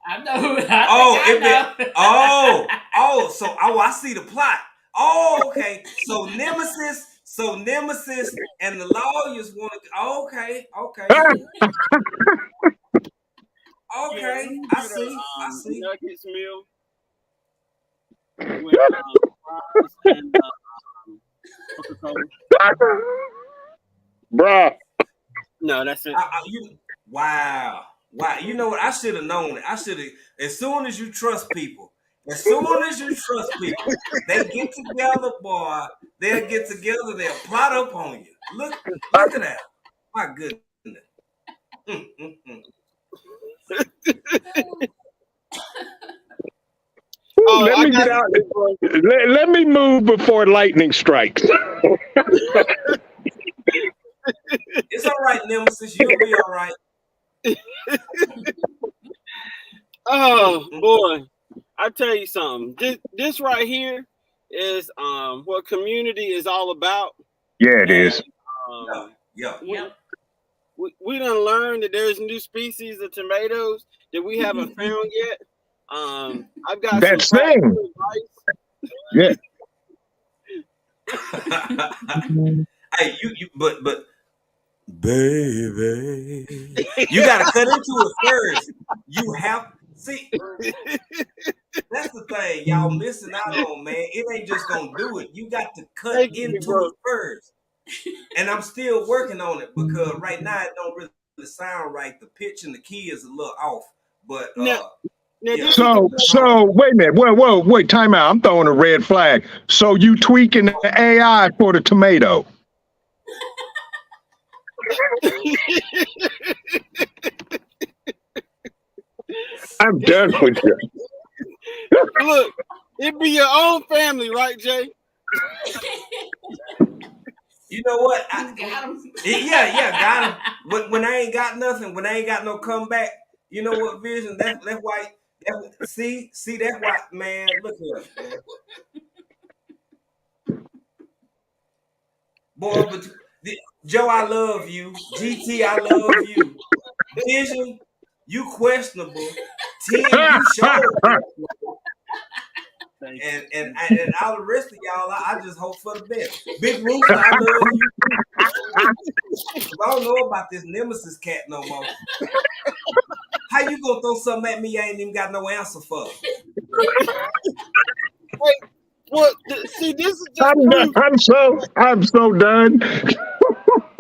I know. I Oh, think I know. I see the plot. Oh, okay. So Nemesis and the lawyers want to. Yeah, let me I get see. nuggets meal with fries and Coca-Cola. Bruh. No, that's it. Wow. You know what? I should have known it. As soon as you trust people, they get together, boy. They'll get together, they'll plot up on you. Look at that. My goodness. Oh, Let I me got get out. it. Let me move before lightning strikes. It's all right, Nemesis. You'll be all right. Oh boy, I tell you something. This right here is what community is all about. Yeah, it is. Yeah. We done learned that there's new species of tomatoes that we haven't found yet. I've got That some thing. Yeah. Hey, but baby, you gotta cut into it first. You have see. That's the thing y'all missing out on, man. It ain't just gonna do it. You got to cut into it first. And I'm still working on it because right now it don't really sound right. The pitch and the key is a little off. But So wait a minute. Wait, time out. I'm throwing a red flag. So you tweaking the AI for the tomato? I'm done with you. Look, it be your own family, right, Jay? You know what? Got him. Got him. When I ain't got nothing, when I ain't got no comeback, you know what, Vision? That's why. See, that's why, man. Look here, man. Boy, but Joe, I love you. GT, I love you. Vision, you questionable. 10, you sure. And all the rest of y'all, I just hope for the best. Big Rooster, I love you. I don't know about this Nemesis cat no more. How you gonna throw something at me I ain't even got no answer for? Wait, well, see, this is just I'm so done.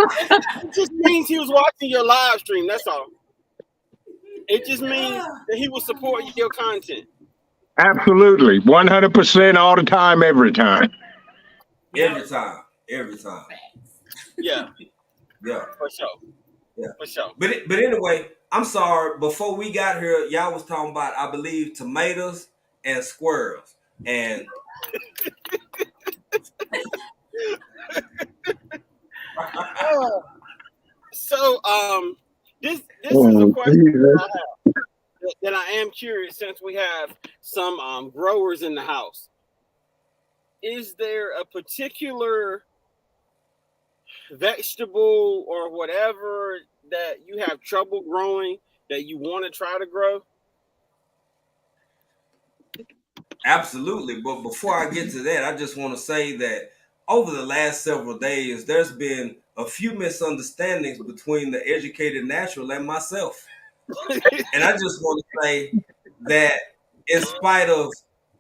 It just means he was watching your live stream. That's all. It just means that he will support your content. Absolutely, 100% all the time, every time. Every time. Yeah, for sure. Yeah, for sure. But anyway, I'm sorry. Before we got here, y'all was talking about, I believe, tomatoes and squirrels, and so this is a question that I am curious, since we have some growers in the house. Is there a particular vegetable or whatever that you have trouble growing that you want to try to grow? Absolutely. But before I get to that, I just want to say that over the last several days, there's been a few misunderstandings between the educated natural and myself. And I just want to say that in spite of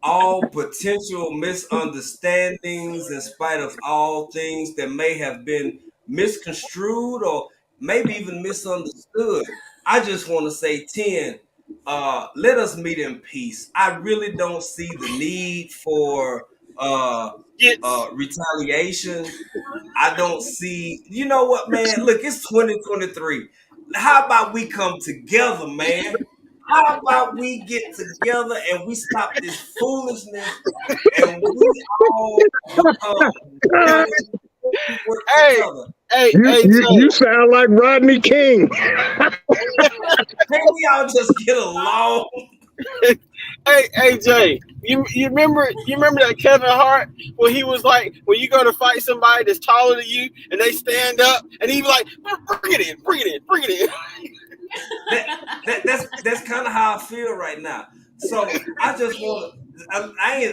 all potential misunderstandings, in spite of all things that may have been misconstrued or maybe even misunderstood, I just want to say, 10, let us meet in peace. I really don't see the need for retaliation. I don't see, you know what, man? Look, it's 2023. How about we come together, man? How about we get together and we stop this foolishness and we all become one, work together. You sound like Rodney King. Can we all just get along? Hey Jay, you remember that Kevin Hart where he was like, when you go to fight somebody that's taller than you and they stand up and he was like, bring it in. That's kind of how I feel right now. So I just want to. I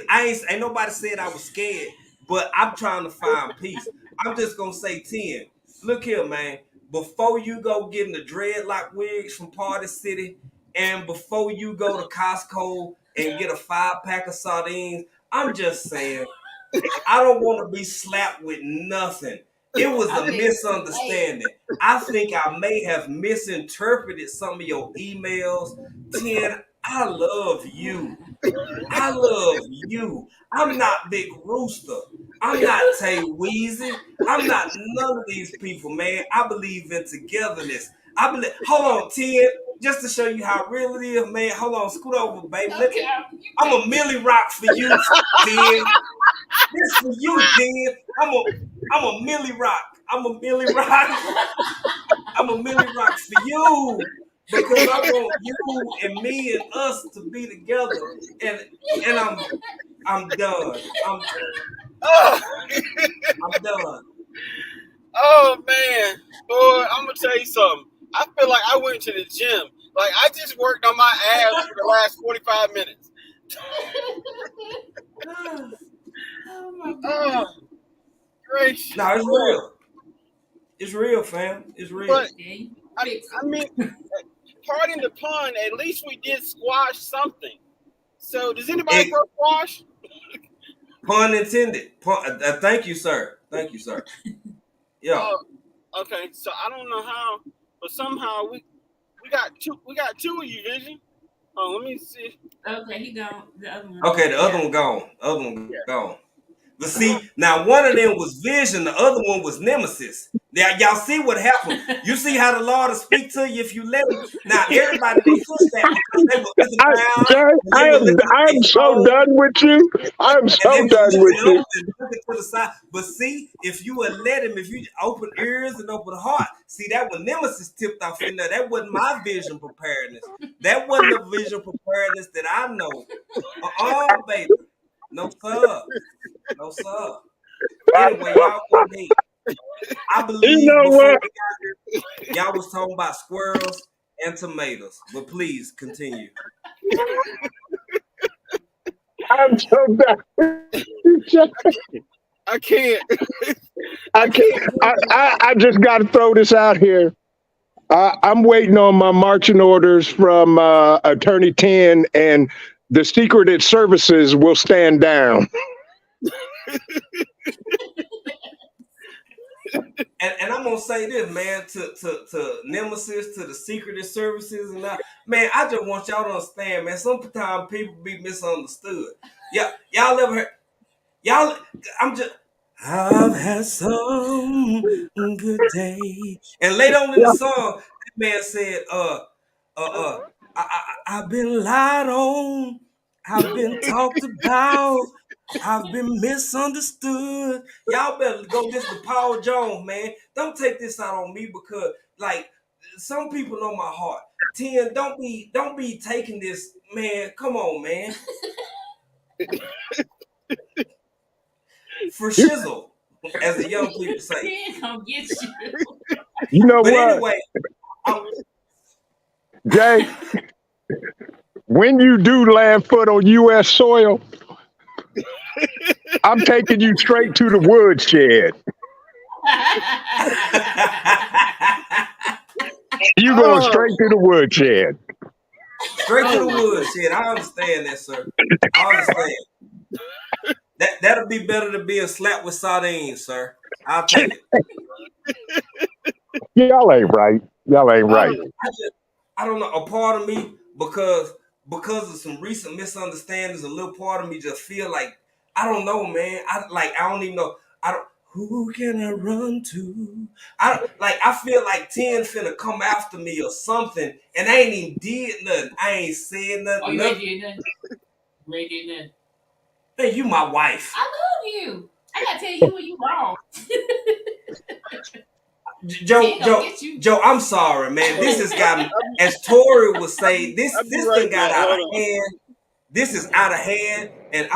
ain't nobody said I was scared, but I'm trying to find peace. I'm just gonna say, 10. Look here, man. Before you go getting the dreadlock wigs from Party City, and before you go to Costco and get a 5-pack of sardines, I'm just saying, I don't want to be slapped with nothing. It was a misunderstanding. I think I may have misinterpreted some of your emails. 10, I love you. I love you. I'm not Big Rooster. I'm not Tay Weezy. I'm not none of these people, man. I believe in togetherness. Hold on, 10, just to show you how real it is, man. Hold on, scoot over, baby. I'm a Millie Rock for you, 10. This for you, 10. I'm a Millie Rock. I'm a Millie Rock. I'm a Millie Rock for you. because I want you and me and us to be together, and I'm done. Oh, I'm done. oh man, boy, I'm gonna tell you something. I feel like I went to the gym. Like I just worked on my abs for the last 45 minutes. Oh my Oh, goodness. gracious. No, it's real. It's real, fam. It's real. But Yeah, you I, fix I it. mean, pardon the pun. At least we did squash something. So, does anybody It, throw squash? pun intended. Thank you, sir. Thank you, sir. Yeah. Oh, okay. So I don't know how, but somehow we got two. We got two of you, Vision. Oh, let me see. Okay, he gone. The other one. Okay, the other Yeah. one gone. The other one Yeah. gone. But see, now one of them was Vision, the other one was Nemesis. Now y'all see what happened. You see how the Lord will speak to you if you let him. Now everybody they pushed that because they were looking I, down Jay, and they were looking at I'm their so phone done with you. I'm and they so was done with looking you. up and looking to the side. But see, if you would let him, if you open ears and open heart, see that when Nemesis tipped off in there, that wasn't my vision preparedness. That wasn't the vision preparedness that I know. Baby. No sir. No sir. Anyway, y'all go ahead. I You believe know before what? we got here, y'all was talking about squirrels and tomatoes. But please continue. I'm so done with you, Jay. I can't. I I can't. can't. I just got to throw this out here. I'm waiting on my marching orders from Attorney 10, and the Secret Services will stand down. And I'm gonna say this, man, to Nemesis, to the secret services, and that, man, I just want y'all to understand, man. Sometimes people be misunderstood. Yeah, y'all ever heard? Y'all, I'm just. I've had some good day. And later on in the Yeah. song, that man said, uh, uh, I've been lied on, I've been talked about, I've been misunderstood. Y'all better go listen to Paul Jones, man. Don't take this out on me because, like, some people know my heart. 10, don't be taking this, man. Come on, man. For shizzle, as the young people say. He ain't gonna get you. You know But what, anyway, I'm, Jay? When you do land foot on U.S. soil, I'm taking you straight to the woodshed. You going Oh, straight to the woodshed. straight to oh the my woods. goodness. Shit, I understand that, sir. I understand. That'll be better than being slapped with sardines, sir. I'll take it. Y'all ain't right. Y'all ain't right. I don't know. A part of me, because of some recent misunderstandings, a little part of me just feel like I don't know, man. I don't even know. I don't. Who can I run to? I don't like. I feel like 10 finna come after me or something, and I ain't even did nothing. I ain't said Oh, nothing. you ain't Nothing. did nothing. You ain't did nothing. Hey, you my wife. I love you. I gotta tell you when you wrong. He Joe, ain't gonna Joe, get you. Joe, I'm sorry, man. This has gotten, as Tori would say, I'll be this right thing got back. out of Hold on. hand. This is out of hand, and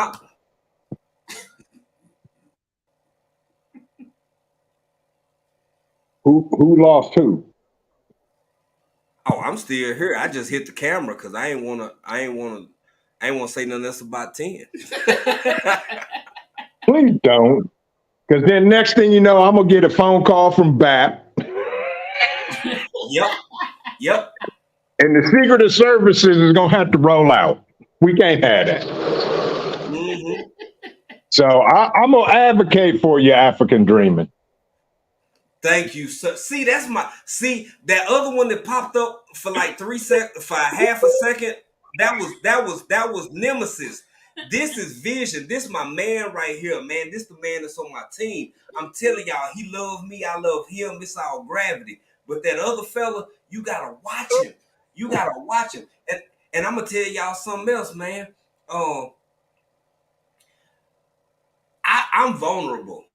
Who lost who? I'm still here. I just hit the camera because I ain't wanna say nothing else about 10. Please don't. Because then next thing you know, I'm gonna get a phone call from BAP, Yep, yep. and the Secret Services is gonna have to roll out. We can't have that. Hmm. So I'm gonna advocate for your African dreaming. Thank you, sir. See that other one that popped up for like 3 seconds, for half a second. That was Nemesis. This is Vision. This is my man right here, man. This the man that's on my team. I'm telling y'all, he loves me. I love him. It's all gravity. But that other fella, you gotta watch him. You gotta watch him. And I'm gonna tell y'all something else, man. Um, I'm vulnerable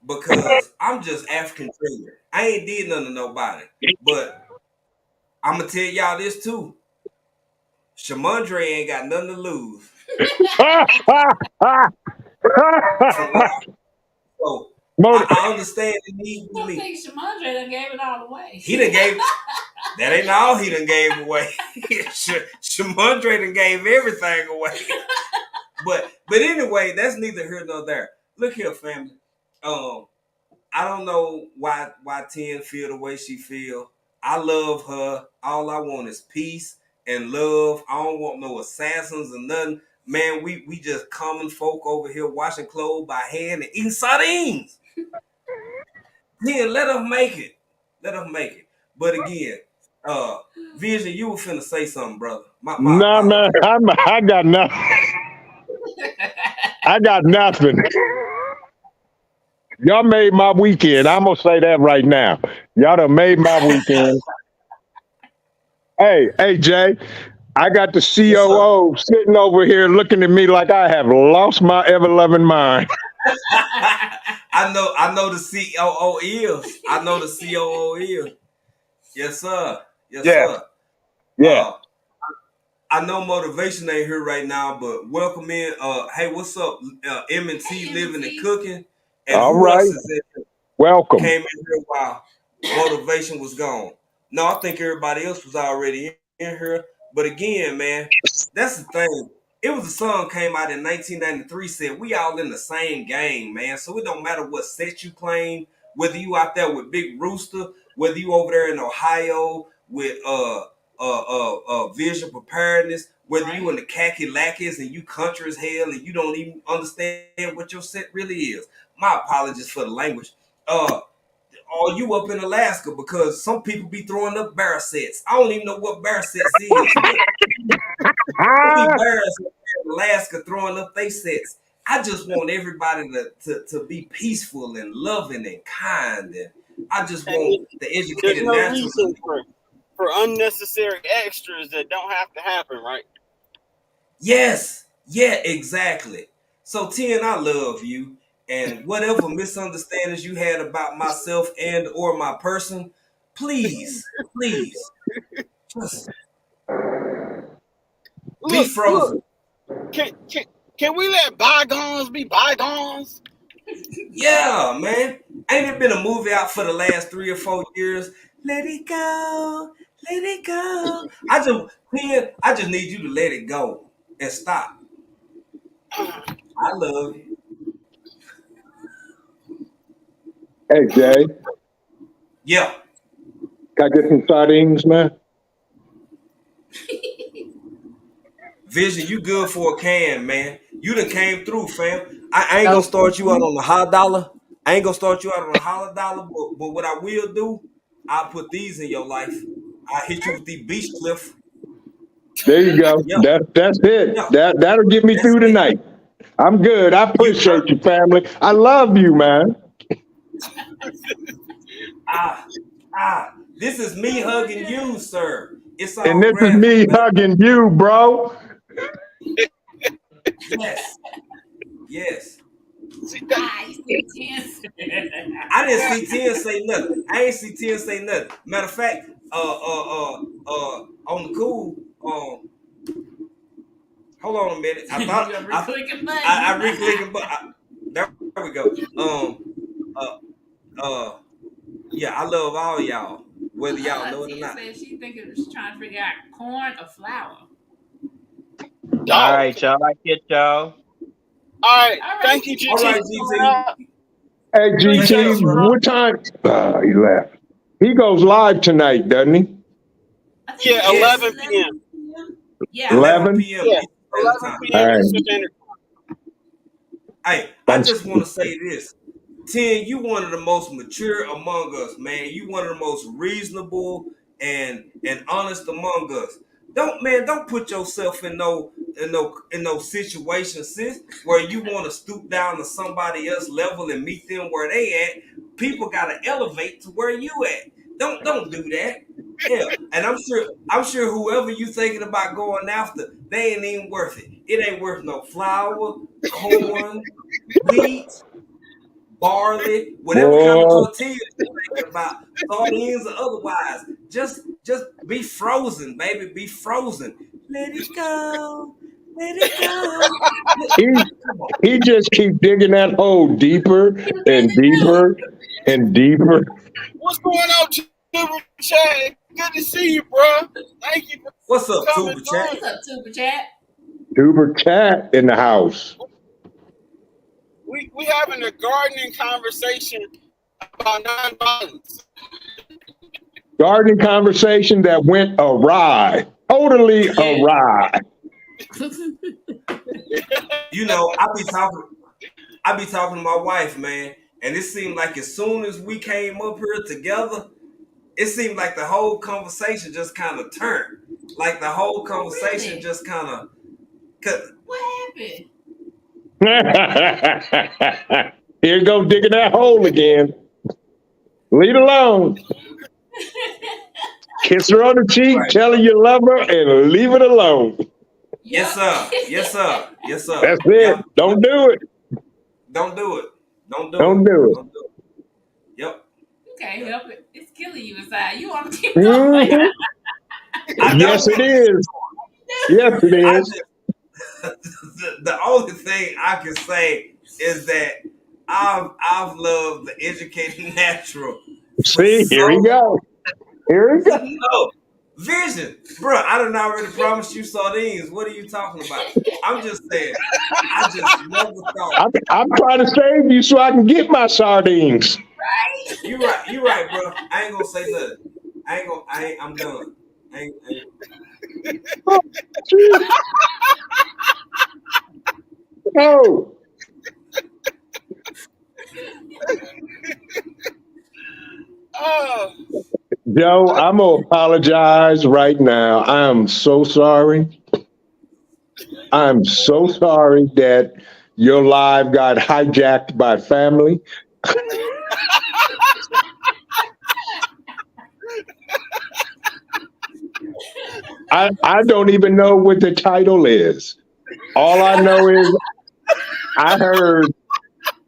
because I'm just African dreamer. I ain't did nothing to nobody, but I'm gonna tell y'all this too. Shamondre ain't got nothing to lose from what so Motor- I understand the need with I me. think Shamondre done gave it all away. He done gave that ain't all he done gave away. Shamondre done gave everything away. But anyway, that's neither here nor there. Look here, family. I don't know why 10 feel the way she feel. I love her. All I want is peace and love. I don't want no assassins or nothing. Man, we just common folk over here washing clothes by hand and eating sardines. 10, let us make it. Let us make it. But again, Vision, you were finna say something, brother. My nah, man, apologies. I got nothing. I got nothing. Y'all made my weekend. I'm gonna say that right now. Y'all done made my weekend. Hey, Jay. I got the Yes, sir. COO sitting over here looking at me like I have lost my ever loving mind. I know the COO is. I know the COO is. Yes, sir. Yes, Yeah, sir. yeah. Uh, I know motivation ain't here right now, but welcome in. Hey, what's up? M&T Hey, living and M&T. cooking. And All who else right. is in Welcome. came in here while motivation was gone? No, I think everybody else was already in here. But again, man, that's the thing. It was a song came out in 1993 said we all in the same game, man. So it don't matter what set you claim, whether you out there with Big Rooster, whether you over there in Ohio with vision preparedness, whether you in the khaki lackeys and you country as hell and you don't even understand what your set really is. My apologies for the language. Or you up in Alaska because some people be throwing up bear sets. I don't even know what bear sets is, but there be Ah, bears in Alaska throwing up their sets. I just want everybody to be peaceful and loving and kind, and I just want And the there's educated no natural to reason for unnecessary extras that don't have to happen, right? yes, yeah, exactly. So 10, I love you. And whatever misunderstandings you had about myself and or my person, please, just be Look, frozen. can we let bygones be bygones? Yeah, man. Ain't it been a movie out for the last 3 or 4 years? Let it go, let it go. I just need you to let it go and stop. I love you. hey, Jay. Yeah. Can I get some sardines, man? Vision, you good for a can, man. You done came through, fam. I ain't gonna start you out on the high dollar. I ain't gonna start you out on a high dollar, but what I will do, I'll put these in your life. I'll hit you with the beach cliff. There you go. Yeah, That's it. yeah. That'll get me That's through the it. night. I'm good. I You appreciate you, family. I love you, man. ah this is me Oh my hugging you, God. sir. It's And all this is gravity, me baby. hugging you, bro. Yes, yes. See, Ah, you see 10. I didn't see 10 say nothing. I ain't see 10 say nothing. Matter of fact, on the cool, hold on a minute. You're clicking I button. re-clicking, but there we go. Uh, uh, yeah, I love all y'all, whether y'all know it or 10 not. said she thinking was trying to figure out corn or flour. All dog. right, y'all. I get y'all. All right, All right, thank you, All GT, right, for coming GT. up. Hey, Thank Appreciate you, GT, you, bro. bro. what time? He left. He goes live tonight, doesn't he? I think Yeah, he said Yes, 11 p.m. 11 p.m. Yeah. 11 11? p.m. Yeah, Eastern Standard 11 Time. All p.m. right. Eastern Standard. Hey, I I'm, just want to say this. 10, you one of the most mature among us, man. You one of the most reasonable and honest among us. Don't put yourself in no situation, sis, where you want to stoop down to somebody else's level and meet them where they at. People gotta elevate to where you at. Don't do that. Yeah. And I'm sure whoever you thinking about going after, they ain't even worth it. It ain't worth no flour, corn, wheat, barley, whatever kind of Boy, tortillas you're thinking about, sardines or otherwise. Just be frozen, baby. Be frozen. Let it go. Let it go. he he just keep digging that hole deeper You and really do. deeper and deeper. What's going on, Tuber Chat? Good to see you, bro. Thank you for What's up, coming Tuba Chat? through. What's up, Super Chat? Tuber cat in the house. We having a gardening conversation about nonviolence. Gardening conversation that went awry. Totally Yeah. awry. You know, I be talking to my wife, man, and it seemed like as soon as we came up here together, it seemed like the whole conversation just kind of turned. Like the whole conversation Really? just kind of. What happened? Here you go digging that hole again. Leave it alone. Kiss her on the cheek, Right. tell her you love her, and leave it alone. Yes, sir. Yes, sir. Yes, sir. That's it. Yep. Don't do it. Don't do it. Don't do Don't it. do it. Don't do it. Yep. You can't help it. It's killing you inside. You want to keep going. Mhm. I Yes, don't. it is. Yes, it I is. just, the only thing I can say is that I've loved the educated natural for See, here we so go. Here we go. no vision, bro. I done already promised you sardines. What are you talking about? I'm just saying. I just never thought. I'm trying to save you so I can get my sardines. Right? You right. You right, bro. I ain't gonna say nothing. I'm done. I ain't. Oh, gee. Oh, Oh, Joe, I'm gonna apologize right now. I am so sorry. I'm so sorry that your live got hijacked by family. I don't even know what the title is. All I know is I heard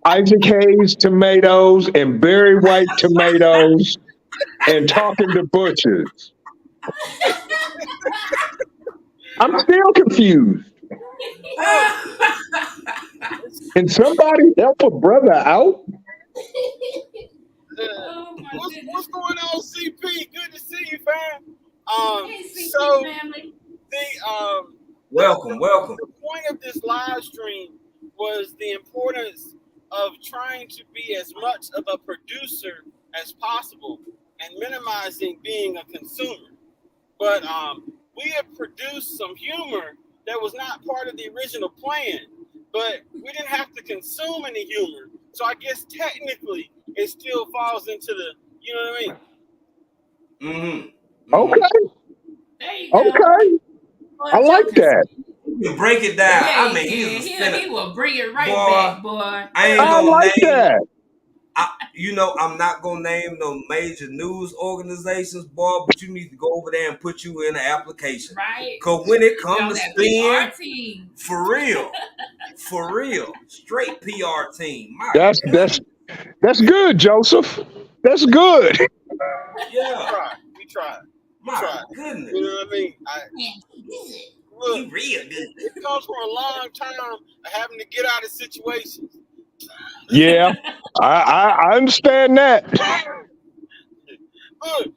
Isaac Hayes tomatoes and Barry White tomatoes and talking to butchers. I'm still confused. look, Can somebody help a brother out? Oh my what's goodness. going on, CP? Good to see you, fam. Hey, CP So family. Welcome, welcome. the point of this live stream was the importance of trying to be as much of a producer as possible and minimizing being a consumer. But we have produced some humor that was not part of the original plan, but we didn't have to consume any humor. So I guess technically it still falls into the, you know what I mean? Mm-hmm. Okay, There you go. okay. Boy, I like Joker. that. You break it down. Yeah, I he mean, did. he's a He spinner. will bring it right Boy, back, boy. I ain't I gonna like name. that. I'm not gonna name no major news organizations, boy. But you need to go over there and put you in an application. Right? Cause when it We comes on to that spin, PR team. for real, straight PR team. My That's goodness, that's good, Joseph. That's good. yeah, We tried. my goodness, You know what I mean? Man, he did it. he Look, real good. it comes from a long time of having to get out of situations. Yeah, I understand that. Look,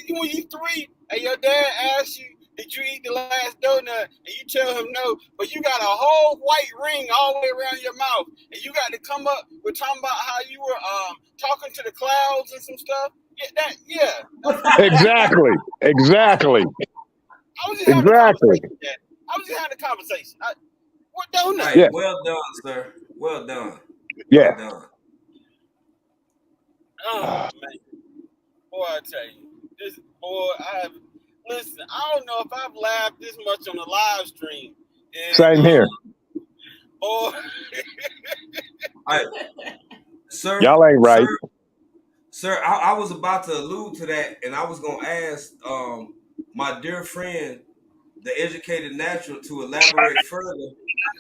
when you three and your dad asks you, did you eat the last donut? And you tell him no, but you got a whole white ring all the way around your mouth. And you got to come up with talking about how you were talking to the clouds and some stuff. Yeah. Exactly. Exactly. I was just having a Exactly. conversation, Dad. I was just having a conversation. What donut? Hey, Yeah. well done, sir. Well done. Yeah. Well done. Oh man, boy, I tell you, this boy, listen. I don't know if I've laughed this much on a live stream. And Same here. boy, Hey, sir, Y'all ain't right. sir. I was about to allude to that, and I was gonna ask my dear friend, the educated natural, to elaborate further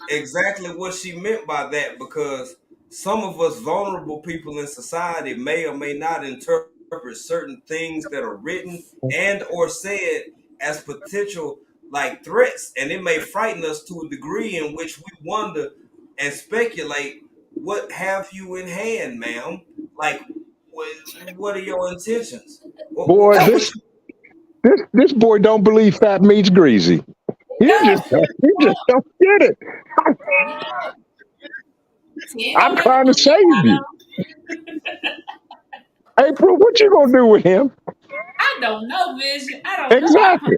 exactly what she meant by that, because some of us vulnerable people in society may or may not interpret certain things that are written and or said as potential like threats, and it may frighten us to a degree in which we wonder and speculate, what have you in hand, ma'am? Like, what, what are your intentions? Boy, What this boy don't believe fat meat's greasy. He just don't get it. No, Ten I'm don't make a trying to move. save you. April, what you gonna do with him? I don't know, Vision. I don't know. Exactly.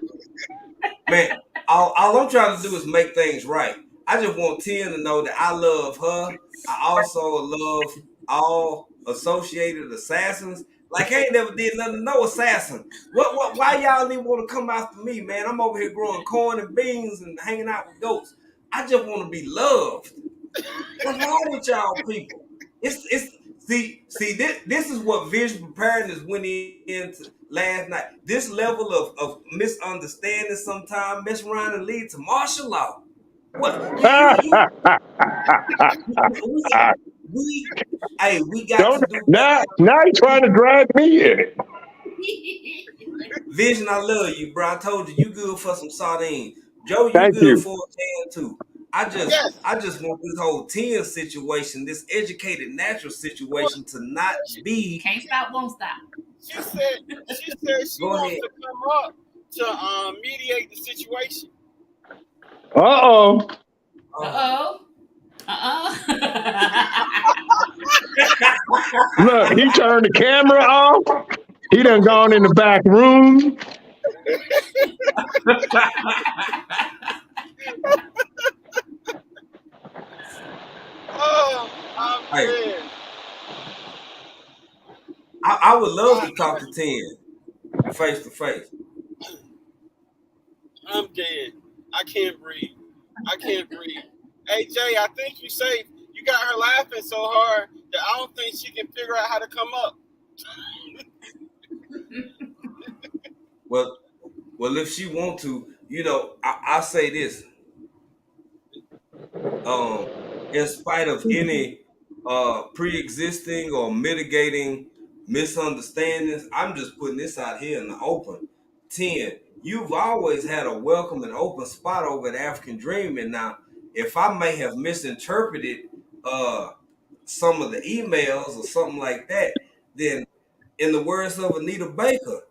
Man, all I'm trying to do is make things right. I just want Tim to know that I love her. I also love all associated assassins. Like, I ain't never did nothing to no assassin. Why y'all even want to come after me, man? I'm over here growing corn and beans and hanging out with goats. I just want to be loved. What's wrong with y'all people? It's see this is what vision preparedness went into last night. This level of misunderstanding sometimes mess around and lead to martial law. What we hey, we got Don't to do now better. now you trying to drag me in it. Vision, I love you, bro. I told you, you good for some sardines. Joe, you Thank good you. for a can too. I just Yes. I just want this whole 10 situation, this educated natural Well, situation to not be. Can't stop, won't stop. she Go wants ahead. to come up to mediate the situation. Uh-oh. Uh oh. Look, he turned the camera off. He done gone in the back room. Oh, I'm Hey, dead. I would love I, to talk to 10 face to face. I'm dead. I can't breathe. I can't breathe. Hey Jay, I think you safe. You got her laughing so hard that I don't think she can figure out how to come up. Well, well, if she want to, I say this. Um, in spite of any pre-existing or mitigating misunderstandings, I'm just putting this out here in the open. 10, you've always had a welcome and open spot over at African Dreaming. Now, if I may have misinterpreted uh some of the emails or something like that, then in the words of Anita Baker,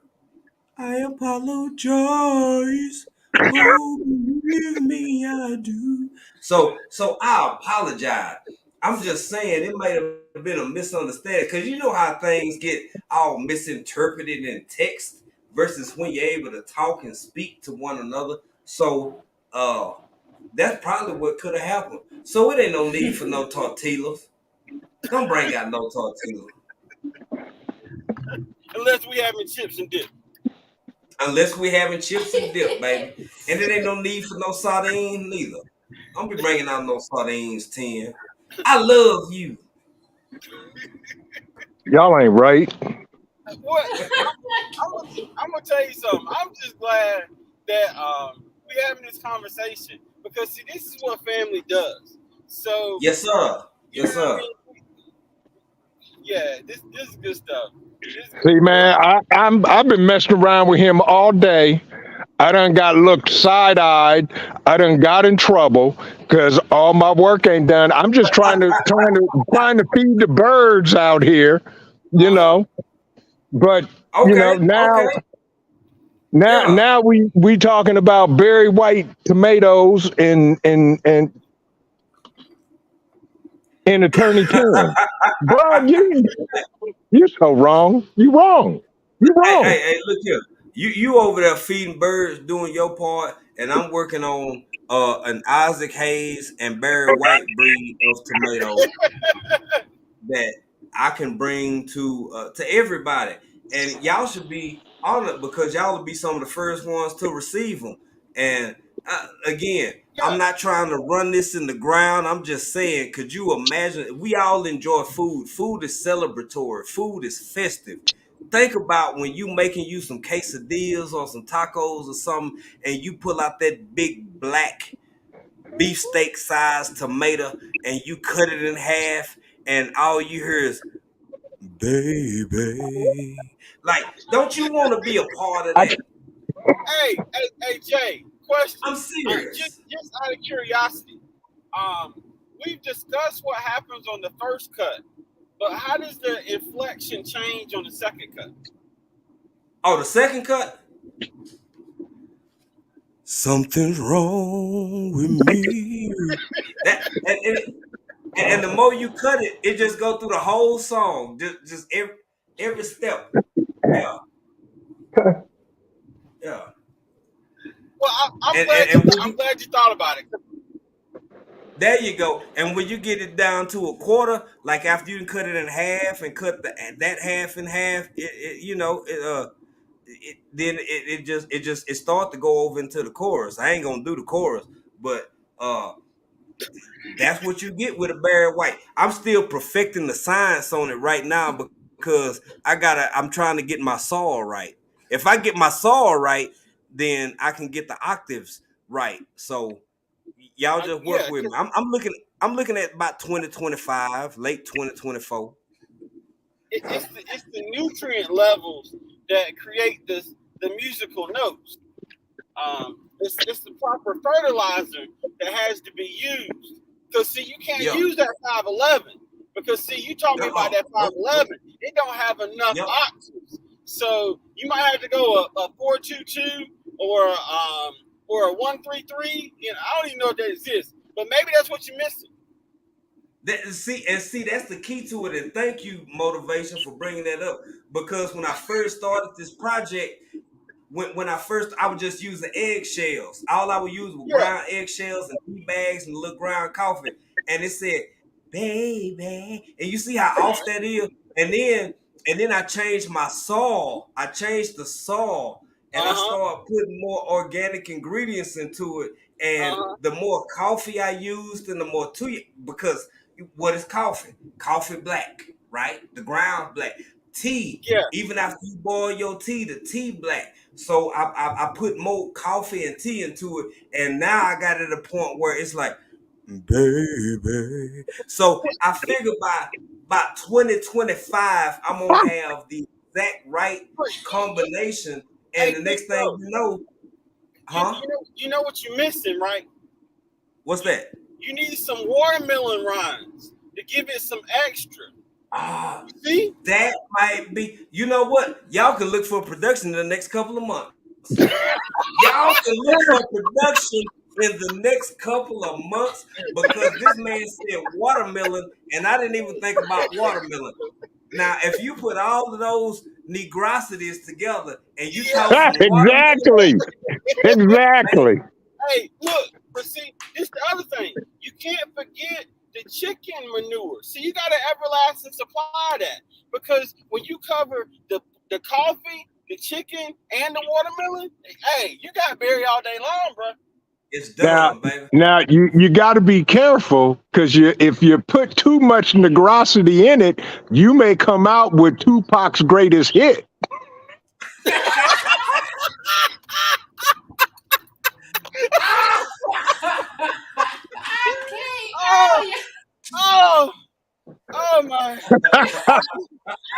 I apologize. Oh, believe me, I do. So I apologize. I'm just saying it might have been a misunderstanding because you know how things get all misinterpreted in text versus when you're able to talk and speak to one another. So uh that's probably what could have happened. So it ain't no need for no tortillas. Don't bring out no tortillas. Unless we having chips and dip. Unless we having chips and dip, baby. And it ain't no need for no sardines neither. Don't be bringing out no sardines, 10. I love you. Y'all ain't right. What? I'm gonna tell you something. I'm just glad that we having this conversation because see, this is what family does. So Yes, sir. you know Yes, what I sir. mean? Yeah, this is good stuff. This is See, good. man, I've been messing around with him all day. I done got looked side eyed. I done got in trouble because all my work ain't done. I'm just trying to feed the birds out here, you Uh-huh. know. But Okay. now Okay. now Yeah. now we talking about berry white tomatoes and Attorney Tim. Bro, you so wrong. You wrong. You wrong. Hey, look here. You over there feeding birds, doing your part, and I'm working on an Isaac Hayes and Barry White breed of tomato that I can bring to everybody, and y'all should be honored because y'all will be some of the first ones to receive them. And again, I'm Yeah. not trying to run this in the ground. I'm just saying, could you imagine? We all enjoy food. Food is celebratory. Food is festive. Think about when you making you some quesadillas or some tacos or something, and you pull out that big black beefsteak size tomato and you cut it in half and all you hear is baby. Like, don't you want to be a part of I, that? Hey, Jay. Question. I'm serious. Just out of curiosity, um, we've discussed what happens on the first cut, but how does the inflection change on the second cut? Oh, the second cut. Something's wrong with me. That and the more you cut it, it just go through the whole song, just every step. Yeah, yeah. Well, I'm And glad and, and when I'm you glad you thought about it. there you go. And when you get it down to a quarter, like after you cut it in half and cut that half in half, then it start to go over into the chorus. I ain't gonna do the chorus, but uh that's what you get with a Barry White. I'm still perfecting the science on it right now because I'm trying to get my saw right. If I get my saw right, then I can get the octaves right. So y'all just work Yeah, with me. I'm looking at about 2025, late 2024. it's the nutrient levels that create the musical notes. It's the proper fertilizer that has to be used. Because see, you can't Yeah. use that 511 because see, you told me about that Nope, nope. 511. It don't have enough Yep. octaves, so you might have to go a 422 or a 133. You know, I don't even know if that exists, but maybe that's what you're missing. See, that's the key to it. And thank you, Motivation, for bringing that up. Because when I first started this project, I was just using eggshells. All I would use was Yeah. ground eggshells and tea bags and a little ground coffee. And it said, baby. And you see how off that is? And then I changed my saw. I changed the saw and I Uh-huh. started putting more organic ingredients into it. And Uh-huh. the more coffee I used and the more tea, because what is coffee? Coffee black, right? The ground black. Tea, Yeah. even after you boil your tea, the tea black. So I put more coffee and tea into it, and now I got it at a point where it's like, baby. So I figure by 2025, I'm gonna have the exact right But combination, and hey, the big next thing bro, you know, you, huh? you know you know what you're missing, right? What's You that? you need some watermelon rinds to give it some extra. Ah, You see? that might be. You know what? Y'all can look for production in the next couple of months. Y'all can look for production in the next couple of months because this man said watermelon, and I didn't even think about watermelon. Now, if you put all of those negrosities together and you Yeah. toss some watermelon on, exactly. man, Exactly. Hey, look, but see, this the other thing. You can't forget the chicken manure. See, you got to everlasting supply that because when you cover the coffee, the chicken, and the watermelon, hey, you got berry all day long, bro. it's Now, done, baby. you got to be careful because if you put too much negrosity in it, you may come out with Tupac's greatest hit. I can't. Oh, Oh, yeah. oh, oh my!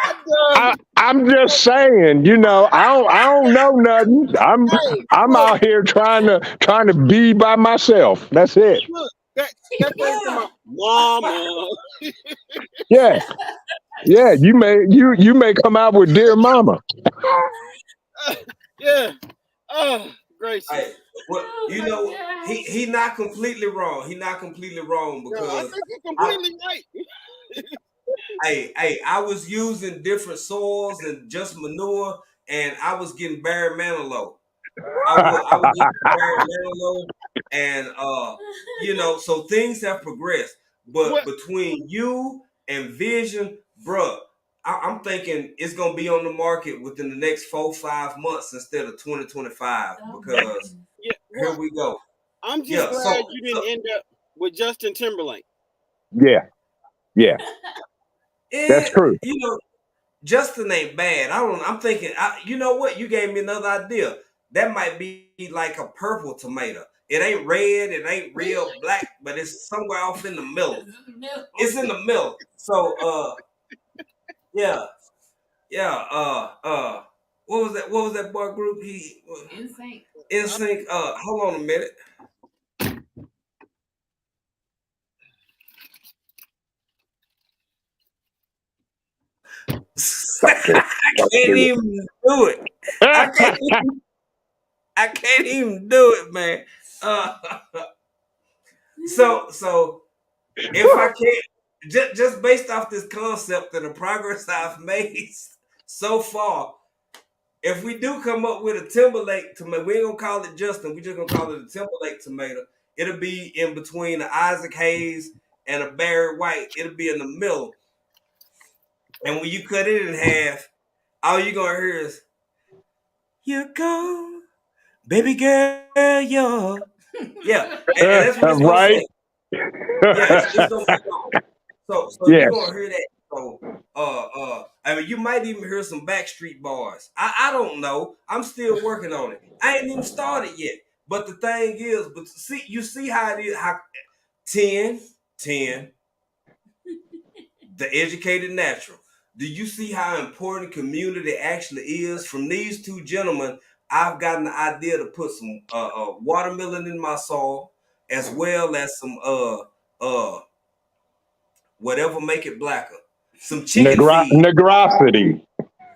I'm done. I'm just saying, I don't know nothing. Hey, I'm look, out here trying to be by myself. That's it. look. That thing to my mama. Yeah, yeah. You may come out with dear mama. Yeah. Oh, Hey, gracious. well, Oh my he gosh. not completely wrong. He not completely wrong No, I because think you're I completely right. I was using different soils and just manure, and I was getting Barry Manilow. I was getting Barry Manilow, and so things have progressed. But What? between you and Vision, bruh, I'm thinking it's gonna be on the market within the next 4-5 months instead of 2025 Oh my because goodness. Yeah. here Well, we go. I'm just Yeah, glad so you so didn't end up with Justin Timberlake. Yeah, yeah. That's and true. Justin ain't bad. I'm thinking. You know what? You gave me another idea. That might be like a purple tomato. It ain't red, it ain't real black, but it's somewhere off in the middle. It's in the middle. So yeah. What was that? What was that boy group? Insane. NSYNC. Hold on a minute. I can't even do it. I can't even do it, man. So if I can't, just based off this concept and the progress I've made so far, if we do come up with a Timberlake tomato, we ain't gonna call it Justin. We just gonna call it a Timberlake tomato. It'll be in between the Isaac Hayes and a Barry White. It'll be in the middle. And when you cut it in half, all you gonna hear is, "You go, baby girl, yo." Yeah, and that's what it's gonna Right. say. Yeah, it's gonna be gone. So Yes. you're gonna hear that. So I mean, you might even hear some Backstreet bars. I don't know. I'm still working on it. I ain't even started yet. But the thing is, you see how it is, how 10, the educated natural. Do you see how important community actually is? From these two gentlemen, I've gotten the idea to put some watermelon in my soil, as well as some whatever make it blacker. Some chicken feed. Negrosity.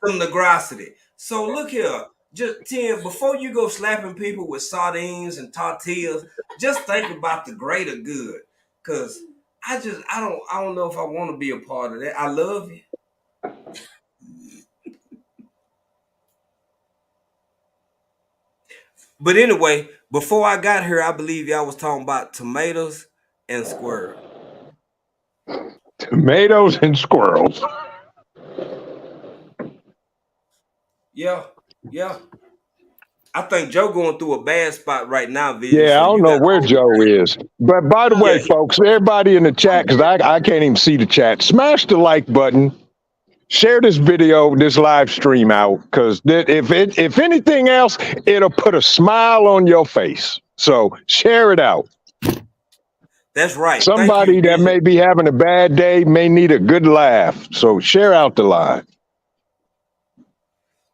Some negrosity. So look here, just 10, before you go slapping people with sardines and tortillas, just think about the greater good. Cause I don't know if I want to be a part of that. I love you. But anyway, before I got here, I believe y'all was talking about tomatoes and squirrels. Tomatoes and squirrels. Yeah. I think Joe going through a bad spot right now, Vision. Yeah, so I don't know where Joe is. But by the way, folks, everybody in the chat, because I can't even see the chat, smash the like button. Share this video, this live stream out, because if anything else, it'll put a smile on your face. So share it out. That's right. Somebody that may be having a bad day may need a good laugh. So share out the live.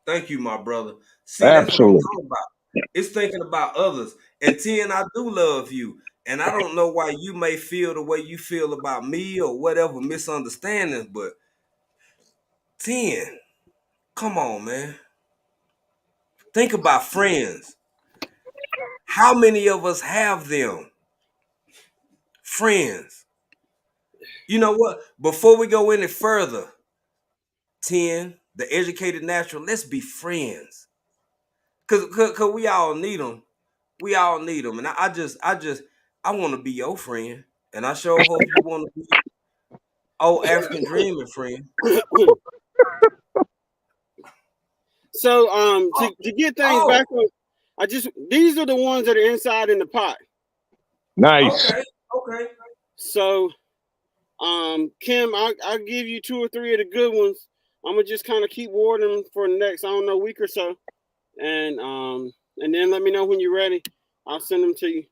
Thank you, my brother. See, Absolutely. that's what I'm talking about. It's thinking about others. And 10, I do love you. And I don't know why you may feel the way you feel about me or whatever misunderstandings, but 10, come on, man. Think about friends. How many of us have them? Friends. You know what? Before we go any further, 10, the educated natural, let's be friends. Cause we all need them. We all need them. And I want to be your friend. And I sure hope you want to be old African dreaming friend. So to get things back on, these are the ones that are inside in the pot. Nice. Okay. So Kim, I'll give you 2 or 3 of the good ones. I'm gonna just kind of keep watering for the next, I don't know, week or so. And then let me know when you're ready. I'll send them to you.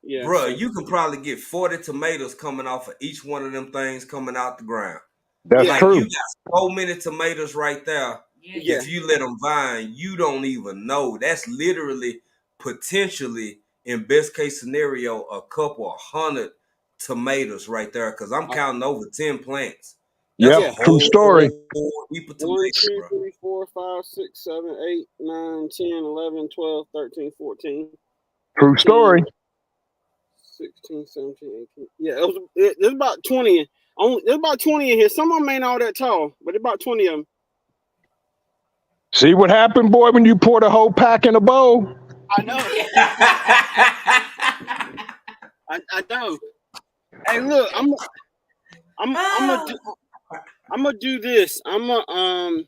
Yeah, bruh, you can probably get 40 tomatoes coming off of each one of them things coming out the ground. That's true. You got so many tomatoes right there. Yeah. If you let them vine, you don't even know. That's literally potentially, in best case scenario, a couple of 100 tomatoes right there. Because I'm counting over 10 plants. That's true story. 1, 2, 3, 4, 5, 6, 7, 8, 9, 10, 11, 12, 13, 14. True story. 16, 17, 18. Yeah, there's about 20. There's about 20 in here. Some of them ain't all that tall, but there's about 20 of them. See what happened, boy, when you pour the whole pack in a bowl? I know. I know. Hey, look, I'm gonna do this. I'm gonna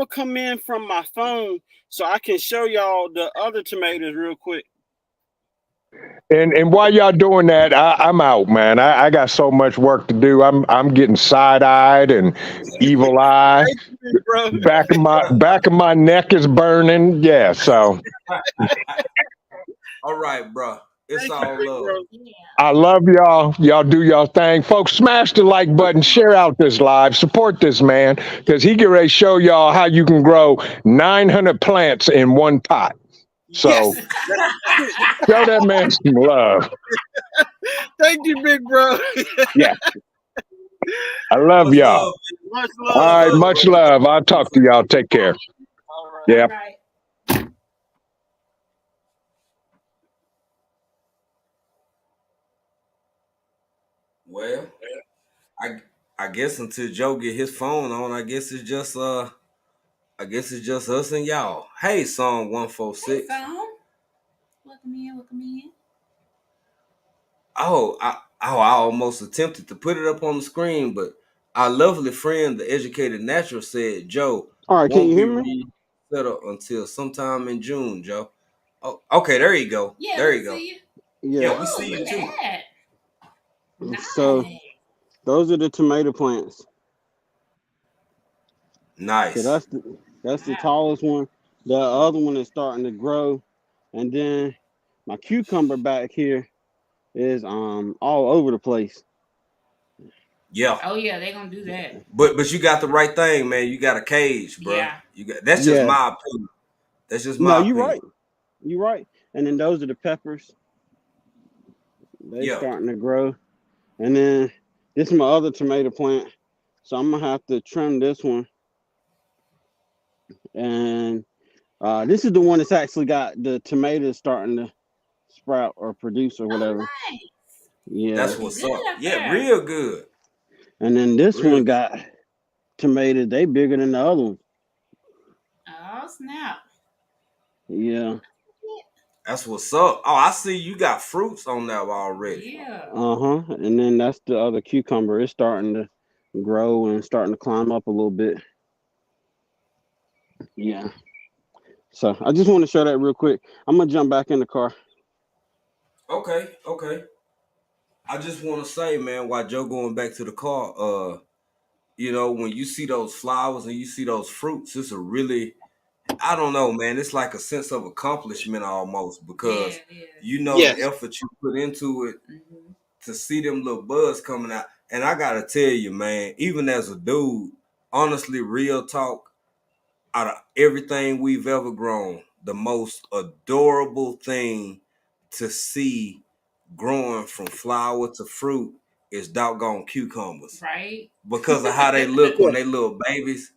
come in from my phone so I can show y'all the other tomatoes real quick. And while y'all doing that, I'm out, man. I got so much work to do. I'm getting side-eyed and evil eye. Back of my neck is burning. Yeah, so All right, bro. It's Thank you, all big love. bro. Yeah. I love y'all. Y'all do y'all thing. Folks, smash the like button, share out this live, support this man, because he get ready to show y'all how you can grow 900 plants in one pot. So Yes. show that man some love. Thank you, big bro. Yeah, I love Much y'all. love. Much All love, right, brother. much love. I'll talk to y'all. Take care. All right. Yeah. All right. Well, I guess until Joe get his phone on, I guess it's just us and y'all. Hey, song Hey, 146. phone. Welcome in. Welcome in. I almost attempted to put it up on the screen, but our lovely friend, the educated natural, said Joe All right, can won't you be hear me? resettled until sometime in June, Joe. Oh, okay, there you go. Yeah, There we you go. see you. Yeah, Yeah. we Oh, see you look too. at that. So Nice. those are the tomato plants. So Nice. that's the Wow. tallest one. The other one is starting to grow, and then my cucumber back here is all over the place. Yeah. Oh yeah, they gonna do that. But you got the right thing, man. You got a cage, bro. Yeah. You got that's just Yeah. my opinion. That's just No, my you're opinion. right. You're right. And then those are the peppers. They Yeah. starting to grow. And then this is my other tomato plant. So I'm gonna have to trim this one. And this is the one that's actually got the tomatoes starting to sprout or produce or Oh whatever. nice. Yeah. That's Looking what's good up. up Yeah, there. real good. And then this Real one good. got tomatoes. They bigger than the other one. Oh snap. Yeah. That's what's up. Oh, I see you got fruits on there already. Yeah. Uh-huh. And then that's the other cucumber. It's starting to grow and starting to climb up a little bit. Yeah. So I just want to show that real quick. I'm gonna jump back in the car. Okay, okay. I just want to say, man, while Joe going back to the car, when you see those flowers and you see those fruits, it's a really, I don't know, man. It's like a sense of accomplishment almost Yeah, because it is. you know the Yes. effort you put into it Mm-hmm. to see them little buds coming out. And I gotta tell you, man, even as a dude, honestly, real talk, out of everything we've ever grown, the most adorable thing to see growing from flower to fruit is doggone cucumbers Right? because of how they look Yeah. when they little babies.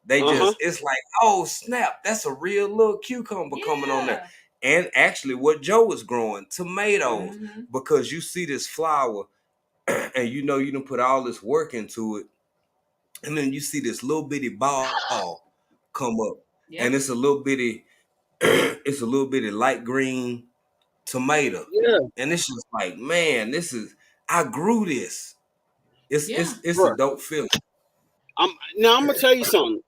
They Uh-huh. just, it's like, oh snap, that's a real little cucumber coming on there. Yeah. And actually, what Joe was growing, tomatoes, Mm-hmm. because you see this flower and you know you done put all this work into it, and then you see this little bitty ball come up, and Yep. it's a little bitty, it's a little bitty light green tomato, Yeah. and it's just like, man, this is I grew this. It's Yeah. it's it's a Bro. dope feeling. I'm gonna tell you something,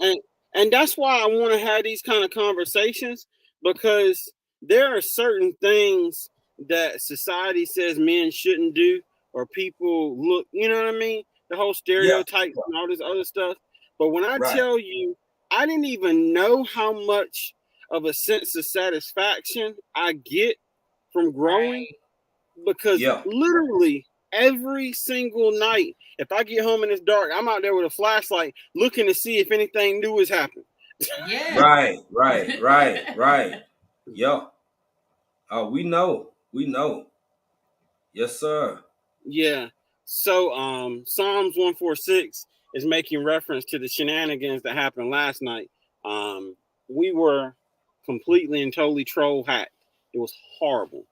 and that's why I want to have these kind of conversations because there are certain things that society says men shouldn't do, or people look, you know what I mean? The whole Yeah, stereotypes and all this other stuff. But when I right. tell you, I didn't even know how much of a sense of satisfaction I get from growing Right. because Yeah, literally every single night, if I get home and it's dark, I'm out there with a flashlight looking to see if anything new has happened. Yeah. right. Yeah. Oh, we know. Yes, sir. Yeah. So Psalms 146 is making reference to the shenanigans that happened last night. We were completely and totally troll hacked. It was horrible.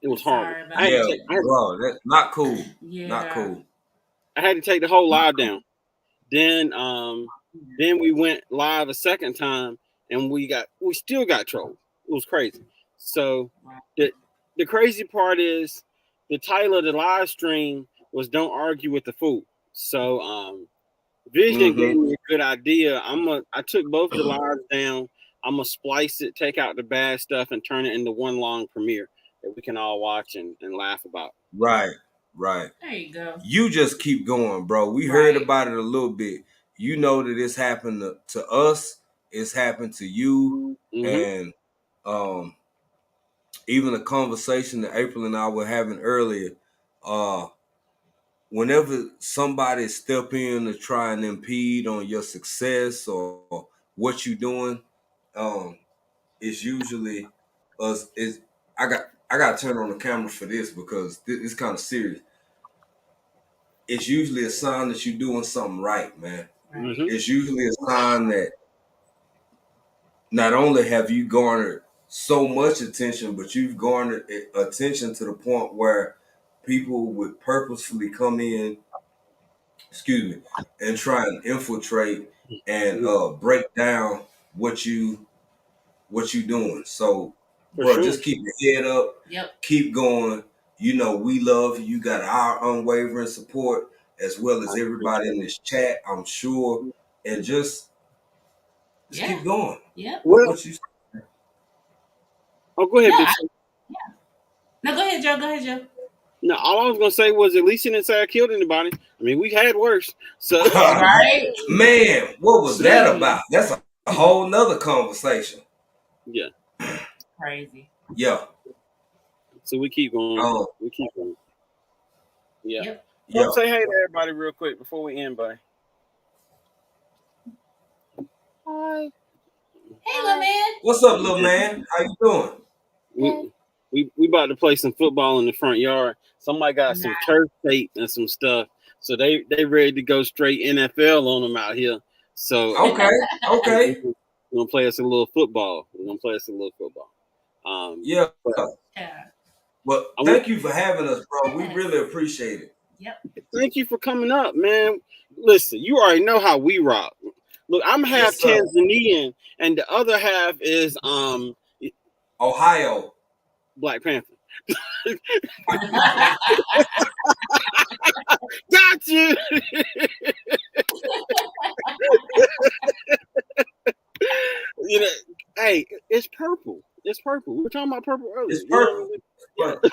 It I'm was horrible. sorry I had about to Yeah, take that. bro, that's not cool. Not Yeah. cool. I had to take the whole Not live cool. down. Then we went live a second time and we still got trolled. It was crazy. So the the crazy part is the title of the live stream was "Don't Argue with the Fool." So Vision gave Mm-hmm. me a good idea. I took both the lives down. I'm gonna splice it, take out the bad stuff, and turn it into one long premiere that we can all watch and laugh about. Right. There you go. You just keep going, bro. We heard Right. about it a little bit. You know that it's happened to us. It's happened to you, Mm-hmm. and Even a conversation that April and I were having earlier, whenever somebody step in to try and impede on your success or what you're doing, it's usually us. Is I got to turn on the camera for this because it's kind of serious. It's usually a sign that you're doing something right, man. Right. It's usually a sign that not only have you garnered so much attention, but you've garnered attention to the point where people would purposefully come in, and try and infiltrate and break down what you doing. So, For bro, sure. just keep your head up, Yep. keep going. You know, we love you. You got our unwavering support as well as everybody in this chat, I'm sure. And just Yeah. keep going. Yep. Well, What you oh, go ahead, No, Big. No, go ahead, Joe. Go ahead, Joe. No, all I was gonna say was at least you didn't say I killed anybody. I mean, we had worse. So Right? Man, what was that about? That's a whole nother conversation. yeah. Crazy. Yeah. So we keep going. Oh, We keep going. Yeah. Yep. yeah. Say hey to everybody real quick before we end, buddy. Hi. Hey, little man. What's up, little man? How you doing? We about to play some football in the front yard. Somebody got some Nice. turf tape and some stuff, so they ready to go straight NFL on them out here. So Okay. we're gonna play us a little football. Yeah. Yeah. Well, thank you for having us, bro. We really appreciate it. Yep. Thank you for coming up, man. Listen, you already know how we rock. Look, I'm half Yes, sir. Tanzanian, and the other half is Ohio. Black Panther. Got you. You know, hey, it's purple. It's purple. We were talking about purple earlier. It's purple. You know what I mean?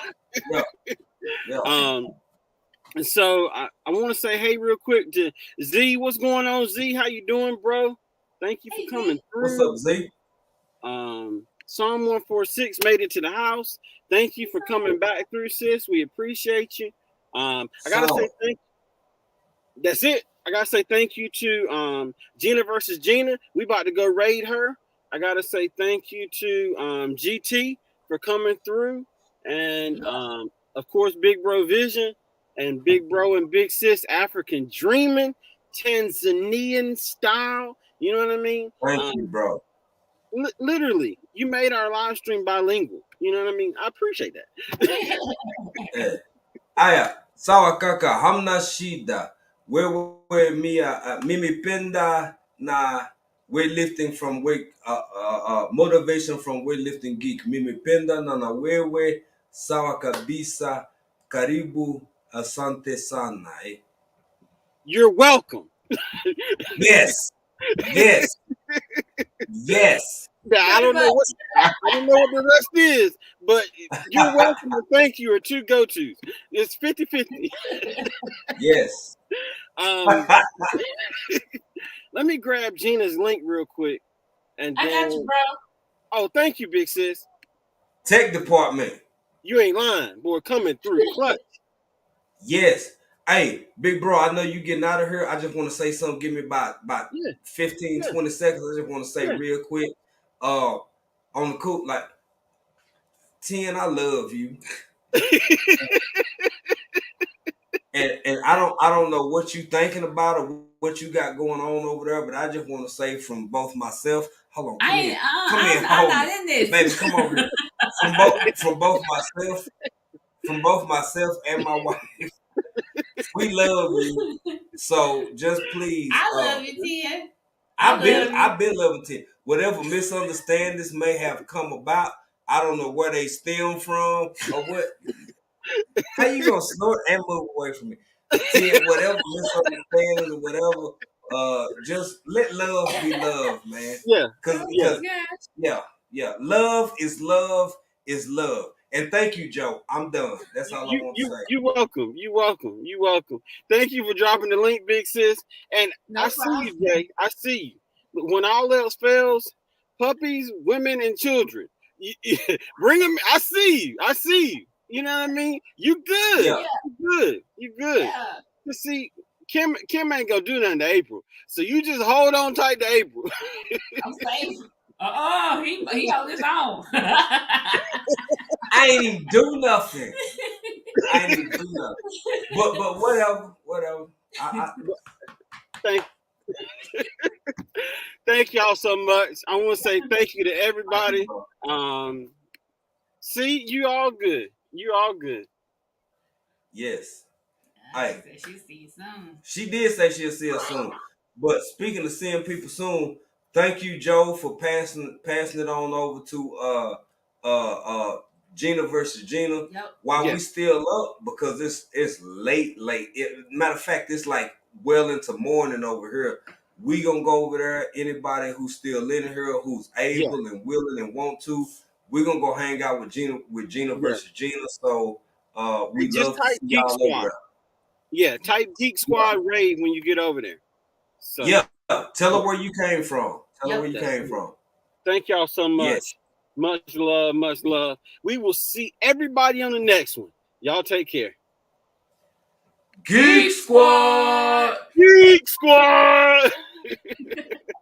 Yeah. Yeah. And so I want to say hey real quick to Z. What's going on, Z? How you doing, bro? Thank you for coming through. What's up, Z? Psalm 146 made it to the house. Thank you for coming back through, sis. We appreciate you. I gotta say thank you. That's it. I gotta say thank you to Gina versus Gina. We about to go raid her. I gotta say thank you to GT for coming through, and of course Big Bro Vision and Big Bro and Big Sis African Dreaming, Tanzanian style. You know what I mean? Thank you, bro. Literally, you made our live stream bilingual. You know what I mean? I appreciate that. Aya, sawa kaka, hamna shida. Wewe mimi penda na weightlifting from motivation from weightlifting geek. Mimi penda na wewe sawa kabisa. Karibu, asante sana. You're welcome. Yes. Yes. Yes. Now, I don't know what the rest is, but you're welcome and thank you are two go-tos. It's 50-50. Yes. Let me grab Gina's link real quick. And then, I got you, bro. Oh, thank you, big sis. Tech department. You ain't lying, boy, coming through clutch. Yes. Hey, big bro, I know you getting out of here. I just want to say something. Give me about 15, 20 seconds. I just want to say real quick. On the cool, like 10, I love you. and I don't know what you thinking about or what you got going on over there, but I just want to say from both myself. Hold on, come here, I'm not in this, baby. Come over here. From both myself and my wife. We love you. So just please. I love you, Tia. I've been loving Tia. Whatever misunderstandings may have come about, I don't know where they stem from or what. How you gonna snort and move away from me? Tia, whatever misunderstandings or whatever, just let love be love, man. Yeah. Yeah. Love is love is love. And thank you, Joe. I'm done. That's all I want to say. You're welcome. You're welcome. Thank you for dropping the link, big sis. And I see you, Jay. I see you. But when all else fails, puppies, women, and children. Bring them. I see you. I see you. You know what I mean? You good. Yeah. You good. You good. Yeah. You see, Kim ain't gonna do nothing to April. So you just hold on tight to April. I'm safe. He on his own. I ain't even do nothing. I ain't even do nothing. But whatever. Thank y'all so much. I want to say thank you to everybody. See, you all good. You all good. Yes. She said she'll see you soon. She did say she'll see us soon. But speaking of seeing people soon, thank you, Joe, for passing it on over to Gina versus Gina. Yep. While we still up, because it's late. Matter of fact, it's like well into morning over here. We gonna go over there. Anybody who's still in here, who's able and willing and want to, we're gonna go hang out with Gina versus Gina. So we love to see y'all over there. Yeah, type Geek Squad raid when you get over there. So yeah, tell her where you came from. Thank y'all so much. Yes. Much love, much love. We will see everybody on the next one. Y'all take care. Geek Squad! Geek Squad!